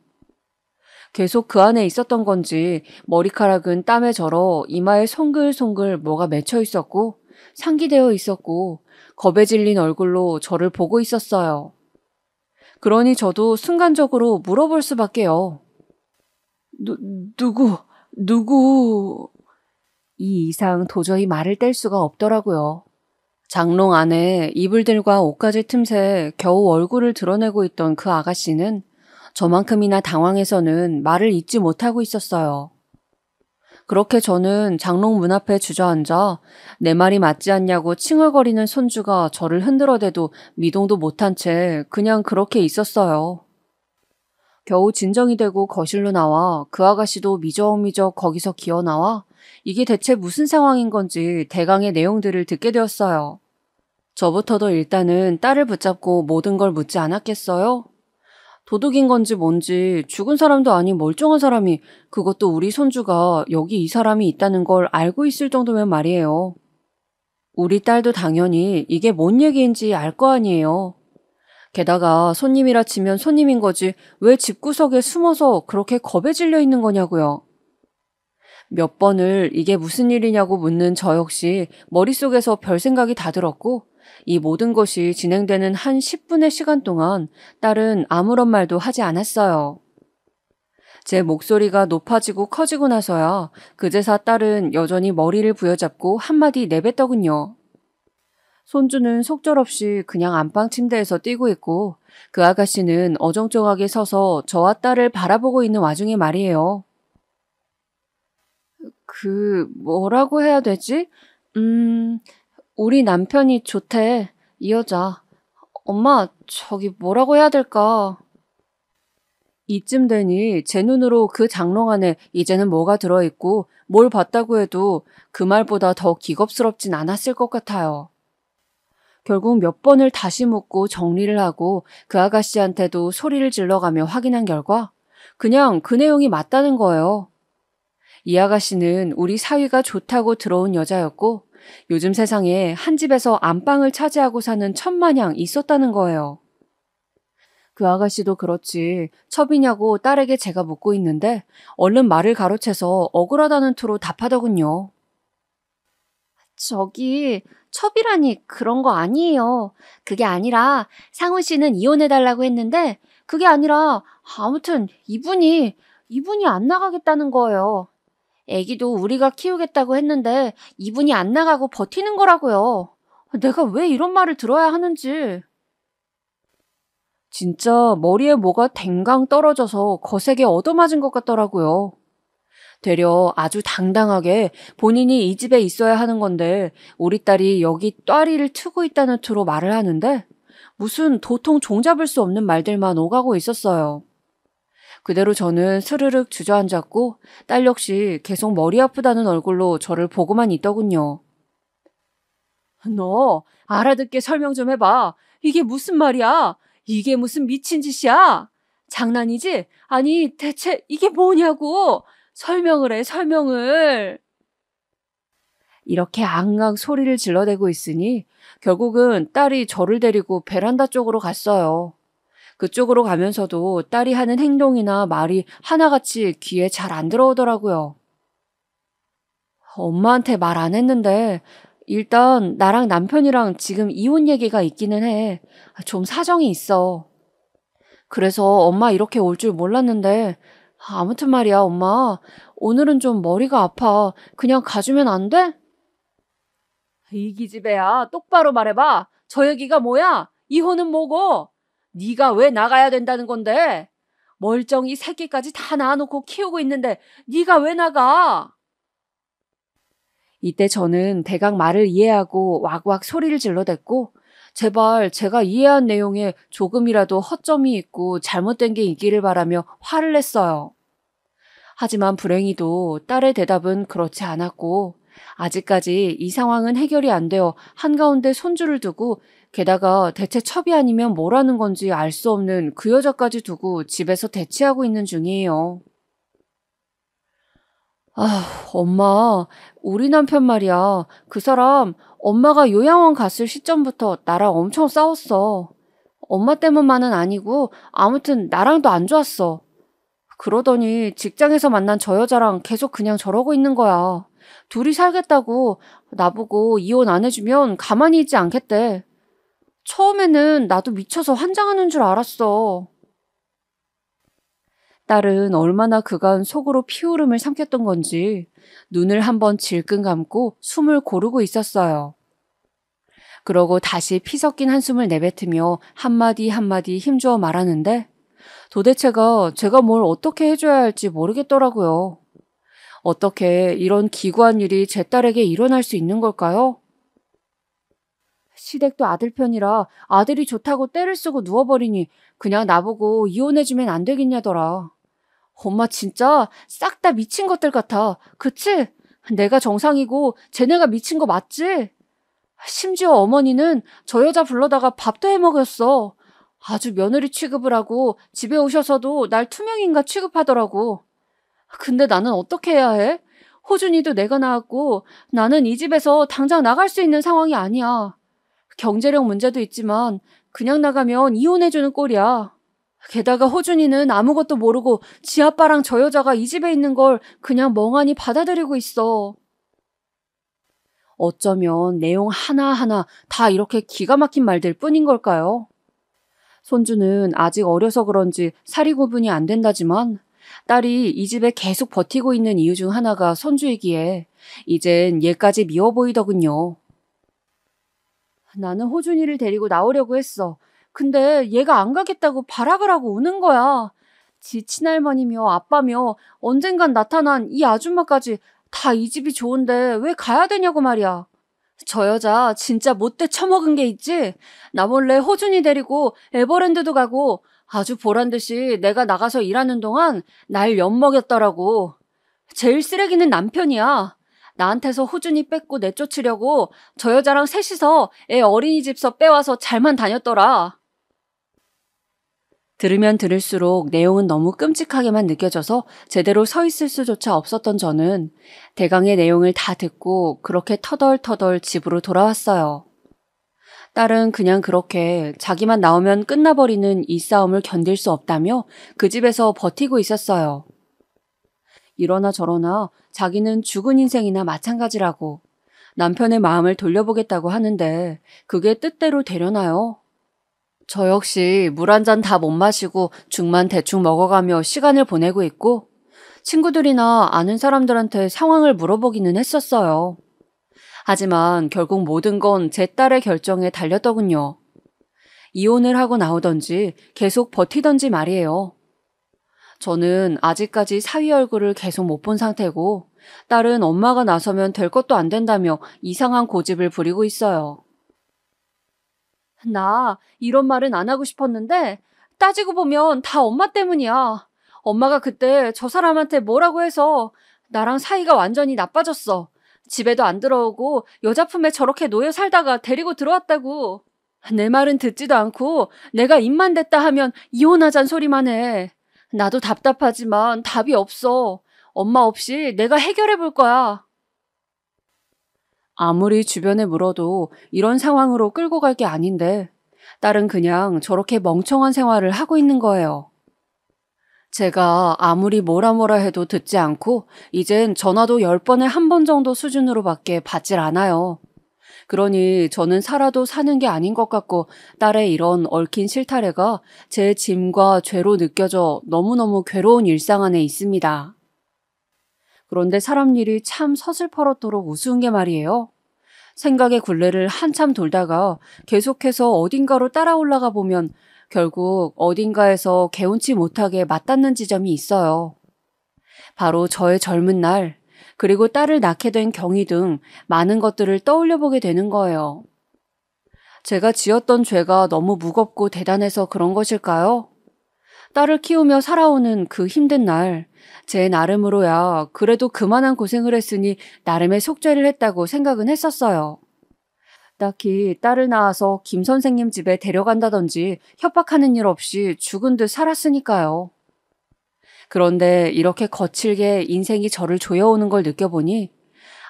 계속 그 안에 있었던 건지 머리카락은 땀에 절어 이마에 송글송글 뭐가 맺혀 있었고 상기되어 있었고 겁에 질린 얼굴로 저를 보고 있었어요. 그러니 저도 순간적으로 물어볼 수밖에요. 누구? 이 이상 도저히 말을 뗄 수가 없더라고요. 장롱 안에 이불들과 옷가지 틈새 겨우 얼굴을 드러내고 있던 그 아가씨는 저만큼이나 당황해서는 말을 잇지 못하고 있었어요. 그렇게 저는 장롱 문 앞에 주저앉아 내 말이 맞지 않냐고 칭얼거리는 손주가 저를 흔들어대도 미동도 못한 채 그냥 그렇게 있었어요. 겨우 진정이 되고 거실로 나와 그 아가씨도 미적미적 거기서 기어나와 이게 대체 무슨 상황인 건지 대강의 내용들을 듣게 되었어요. 저부터도 일단은 딸을 붙잡고 모든 걸 묻지 않았겠어요? 도둑인 건지 뭔지 죽은 사람도 아닌 멀쩡한 사람이 그것도 우리 손주가 여기 이 사람이 있다는 걸 알고 있을 정도면 말이에요. 우리 딸도 당연히 이게 뭔 얘기인지 알 거 아니에요. 게다가 손님이라 치면 손님인 거지 왜 집구석에 숨어서 그렇게 겁에 질려 있는 거냐고요. 몇 번을 이게 무슨 일이냐고 묻는 저 역시 머릿속에서 별 생각이 다 들었고 이 모든 것이 진행되는 한 10분의 시간 동안 딸은 아무런 말도 하지 않았어요. 제 목소리가 높아지고 커지고 나서야 그제서 딸은 여전히 머리를 부여잡고 한마디 내뱉더군요. 손주는 속절없이 그냥 안방 침대에서 뛰고 있고 그 아가씨는 어정쩡하게 서서 저와 딸을 바라보고 있는 와중에 말이에요. 뭐라고 해야 되지? 우리 남편이 좋대, 이 여자. 엄마, 저기 뭐라고 해야 될까? 이쯤 되니 제 눈으로 그 장롱 안에 이제는 뭐가 들어있고 뭘 봤다고 해도 그 말보다 더 기겁스럽진 않았을 것 같아요. 결국 몇 번을 다시 묻고 정리를 하고 그 아가씨한테도 소리를 질러가며 확인한 결과 그냥 그 내용이 맞다는 거예요. 이 아가씨는 우리 사위가 좋다고 들어온 여자였고 요즘 세상에 한 집에서 안방을 차지하고 사는 천마냥 있었다는 거예요. 그 아가씨도 그렇지 첩이냐고 딸에게 제가 묻고 있는데 얼른 말을 가로채서 억울하다는 투로 답하더군요. 저기 첩이라니 그런 거 아니에요. 그게 아니라 상훈 씨는 이혼해달라고 했는데 그게 아니라 아무튼 이분이 안 나가겠다는 거예요. 애기도 우리가 키우겠다고 했는데 이분이 안 나가고 버티는 거라고요. 내가 왜 이런 말을 들어야 하는지. 진짜 머리에 뭐가 댕강 떨어져서 거세게 얻어맞은 것 같더라고요. 되려 아주 당당하게 본인이 이 집에 있어야 하는 건데 우리 딸이 여기 ጧ리를 트고 있다는 투로 말을 하는데 무슨 도통 종잡을 수 없는 말들만 오가고 있었어요. 그대로 저는 스르륵 주저앉았고 딸 역시 계속 머리 아프다는 얼굴로 저를 보고만 있더군요. 너 알아듣게 설명 좀 해봐. 이게 무슨 말이야? 이게 무슨 미친 짓이야? 장난이지? 아니 대체 이게 뭐냐고. 설명을 해, 설명을. 이렇게 앙앙 소리를 질러대고 있으니 결국은 딸이 저를 데리고 베란다 쪽으로 갔어요. 그쪽으로 가면서도 딸이 하는 행동이나 말이 하나같이 귀에 잘 안 들어오더라고요. 엄마한테 말 안 했는데 일단 나랑 남편이랑 지금 이혼 얘기가 있기는 해. 좀 사정이 있어. 그래서 엄마 이렇게 올 줄 몰랐는데 아무튼 말이야, 엄마. 오늘은 좀 머리가 아파. 그냥 가주면 안 돼? 이 기집애야, 똑바로 말해봐. 저 얘기가 뭐야? 이혼은 뭐고? 네가 왜 나가야 된다는 건데? 멀쩡히 새끼까지 다 낳아놓고 키우고 있는데 네가 왜 나가? 이때 저는 대강 말을 이해하고 왁왁 소리를 질러댔고 제발 제가 이해한 내용에 조금이라도 허점이 있고 잘못된 게 있기를 바라며 화를 냈어요. 하지만 불행히도 딸의 대답은 그렇지 않았고 아직까지 이 상황은 해결이 안 되어 한가운데 손주를 두고 게다가 대체 첩이 아니면 뭐라는 건지 알 수 없는 그 여자까지 두고 집에서 대치하고 있는 중이에요. 엄마, 우리 남편 말이야. 그 사람 엄마가 요양원 갔을 시점부터 나랑 엄청 싸웠어. 엄마 때문만은 아니고 아무튼 나랑도 안 좋았어. 그러더니 직장에서 만난 저 여자랑 계속 그냥 저러고 있는 거야. 둘이 살겠다고 나보고 이혼 안 해주면 가만히 있지 않겠대. 처음에는 나도 미쳐서 환장하는 줄 알았어. 딸은 얼마나 그간 속으로 피울음을 삼켰던 건지 눈을 한번 질끈 감고 숨을 고르고 있었어요. 그러고 다시 피 섞인 한숨을 내뱉으며 한마디 한마디 힘주어 말하는데 도대체가 제가 뭘 어떻게 해줘야 할지 모르겠더라고요. 어떻게 이런 기구한 일이 제 딸에게 일어날 수 있는 걸까요? 시댁도 아들 편이라 아들이 좋다고 떼를 쓰고 누워버리니 그냥 나보고 이혼해주면 안 되겠냐더라. 엄마 진짜 싹 다 미친 것들 같아. 그치? 내가 정상이고 쟤네가 미친 거 맞지? 심지어 어머니는 저 여자 불러다가 밥도 해먹였어. 아주 며느리 취급을 하고 집에 오셔서도 날 투명인가 취급하더라고. 근데 나는 어떻게 해야 해? 호준이도 내가 낳았고 나는 이 집에서 당장 나갈 수 있는 상황이 아니야. 경제력 문제도 있지만 그냥 나가면 이혼해주는 꼴이야. 게다가 호준이는 아무것도 모르고 지 아빠랑 저 여자가 이 집에 있는 걸 그냥 멍하니 받아들이고 있어. 어쩌면 내용 하나하나 다 이렇게 기가 막힌 말들 뿐인 걸까요? 손주는 아직 어려서 그런지 사리 구분이 안 된다지만 딸이 이 집에 계속 버티고 있는 이유 중 하나가 손주이기에 이젠 얘까지 미워 보이더군요. 나는 호준이를 데리고 나오려고 했어. 근데 얘가 안 가겠다고 발악을 하고 우는 거야. 지 친할머니며 아빠며 언젠간 나타난 이 아줌마까지 다 이 집이 좋은데 왜 가야 되냐고 말이야. 저 여자 진짜 못돼 처먹은 게 있지? 나 몰래 호준이 데리고 에버랜드도 가고 아주 보란듯이 내가 나가서 일하는 동안 날 엿먹였더라고. 제일 쓰레기는 남편이야. 나한테서 호준이 뺏고 내쫓으려고 저 여자랑 셋이서 애 어린이집서 빼와서 잘만 다녔더라. 들으면 들을수록 내용은 너무 끔찍하게만 느껴져서 제대로 서 있을 수조차 없었던 저는 대강의 내용을 다 듣고 그렇게 터덜터덜 집으로 돌아왔어요. 딸은 그냥 그렇게 자기만 나오면 끝나버리는 이 싸움을 견딜 수 없다며 그 집에서 버티고 있었어요. 이러나 저러나 자기는 죽은 인생이나 마찬가지라고 남편의 마음을 돌려보겠다고 하는데 그게 뜻대로 되려나요? 저 역시 물 한 잔 다 못 마시고 죽만 대충 먹어가며 시간을 보내고 있고 친구들이나 아는 사람들한테 상황을 물어보기는 했었어요. 하지만 결국 모든 건 제 딸의 결정에 달렸더군요. 이혼을 하고 나오던지 계속 버티던지 말이에요. 저는 아직까지 사위 얼굴을 계속 못 본 상태고 딸은 엄마가 나서면 될 것도 안 된다며 이상한 고집을 부리고 있어요. 나 이런 말은 안 하고 싶었는데 따지고 보면 다 엄마 때문이야. 엄마가 그때 저 사람한테 뭐라고 해서 나랑 사이가 완전히 나빠졌어. 집에도 안 들어오고 여자 품에 저렇게 놓여 살다가 데리고 들어왔다고. 내 말은 듣지도 않고 내가 입만 댔다 하면 이혼하잔 소리만 해. 나도 답답하지만 답이 없어. 엄마 없이 내가 해결해 볼 거야. 아무리 주변에 물어도 이런 상황으로 끌고 갈 게 아닌데 딸은 그냥 저렇게 멍청한 생활을 하고 있는 거예요. 제가 아무리 뭐라 해도 듣지 않고 이젠 전화도 10번에 한 번 정도 수준으로밖에 받질 않아요. 그러니 저는 살아도 사는 게 아닌 것 같고 딸의 이런 얽힌 실타래가 제 짐과 죄로 느껴져 너무너무 괴로운 일상 안에 있습니다. 그런데 사람 일이 참 서슬퍼렇도록 우스운 게 말이에요. 생각의 굴레를 한참 돌다가 계속해서 어딘가로 따라 올라가 보면 결국 어딘가에서 개운치 못하게 맞닿는 지점이 있어요. 바로 저의 젊은 날, 그리고 딸을 낳게 된 경위 등 많은 것들을 떠올려 보게 되는 거예요. 제가 지었던 죄가 너무 무겁고 대단해서 그런 것일까요? 딸을 키우며 살아오는 그 힘든 날, 제 나름으로야 그래도 그만한 고생을 했으니 나름의 속죄를 했다고 생각은 했었어요. 딱히 딸을 낳아서 김 선생님 집에 데려간다든지 협박하는 일 없이 죽은 듯 살았으니까요. 그런데 이렇게 거칠게 인생이 저를 조여오는 걸 느껴보니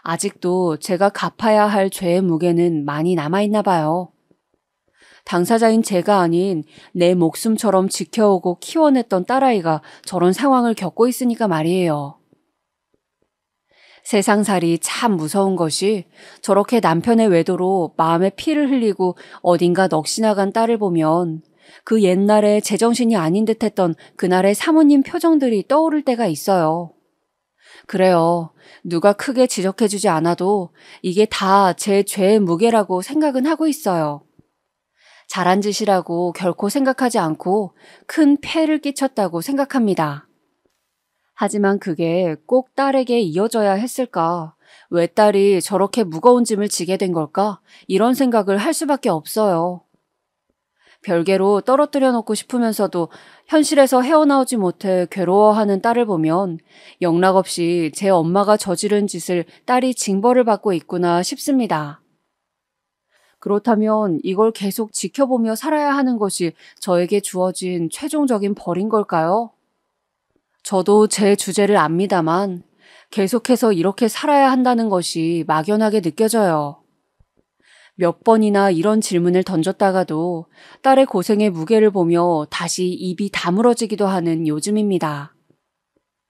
아직도 제가 갚아야 할 죄의 무게는 많이 남아있나 봐요. 당사자인 제가 아닌 내 목숨처럼 지켜오고 키워냈던 딸아이가 저런 상황을 겪고 있으니까 말이에요. 세상살이 참 무서운 것이 저렇게 남편의 외도로 마음에 피를 흘리고 어딘가 넋이나간 딸을 보면 그 옛날에 제정신이 아닌 듯했던 그날의 사모님 표정들이 떠오를 때가 있어요. 그래요. 누가 크게 지적해주지 않아도 이게 다 제 죄의 무게라고 생각은 하고 있어요. 잘한 짓이라고 결코 생각하지 않고 큰 폐를 끼쳤다고 생각합니다. 하지만 그게 꼭 딸에게 이어져야 했을까? 왜 딸이 저렇게 무거운 짐을 지게 된 걸까? 이런 생각을 할 수밖에 없어요. 별개로 떨어뜨려 놓고 싶으면서도 현실에서 헤어나오지 못해 괴로워하는 딸을 보면 영락없이 제 엄마가 저지른 짓을 딸이 징벌을 받고 있구나 싶습니다. 그렇다면 이걸 계속 지켜보며 살아야 하는 것이 저에게 주어진 최종적인 벌인 걸까요? 저도 제 주제를 압니다만 계속해서 이렇게 살아야 한다는 것이 막연하게 느껴져요. 몇 번이나 이런 질문을 던졌다가도 딸의 고생의 무게를 보며 다시 입이 다물어지기도 하는 요즘입니다.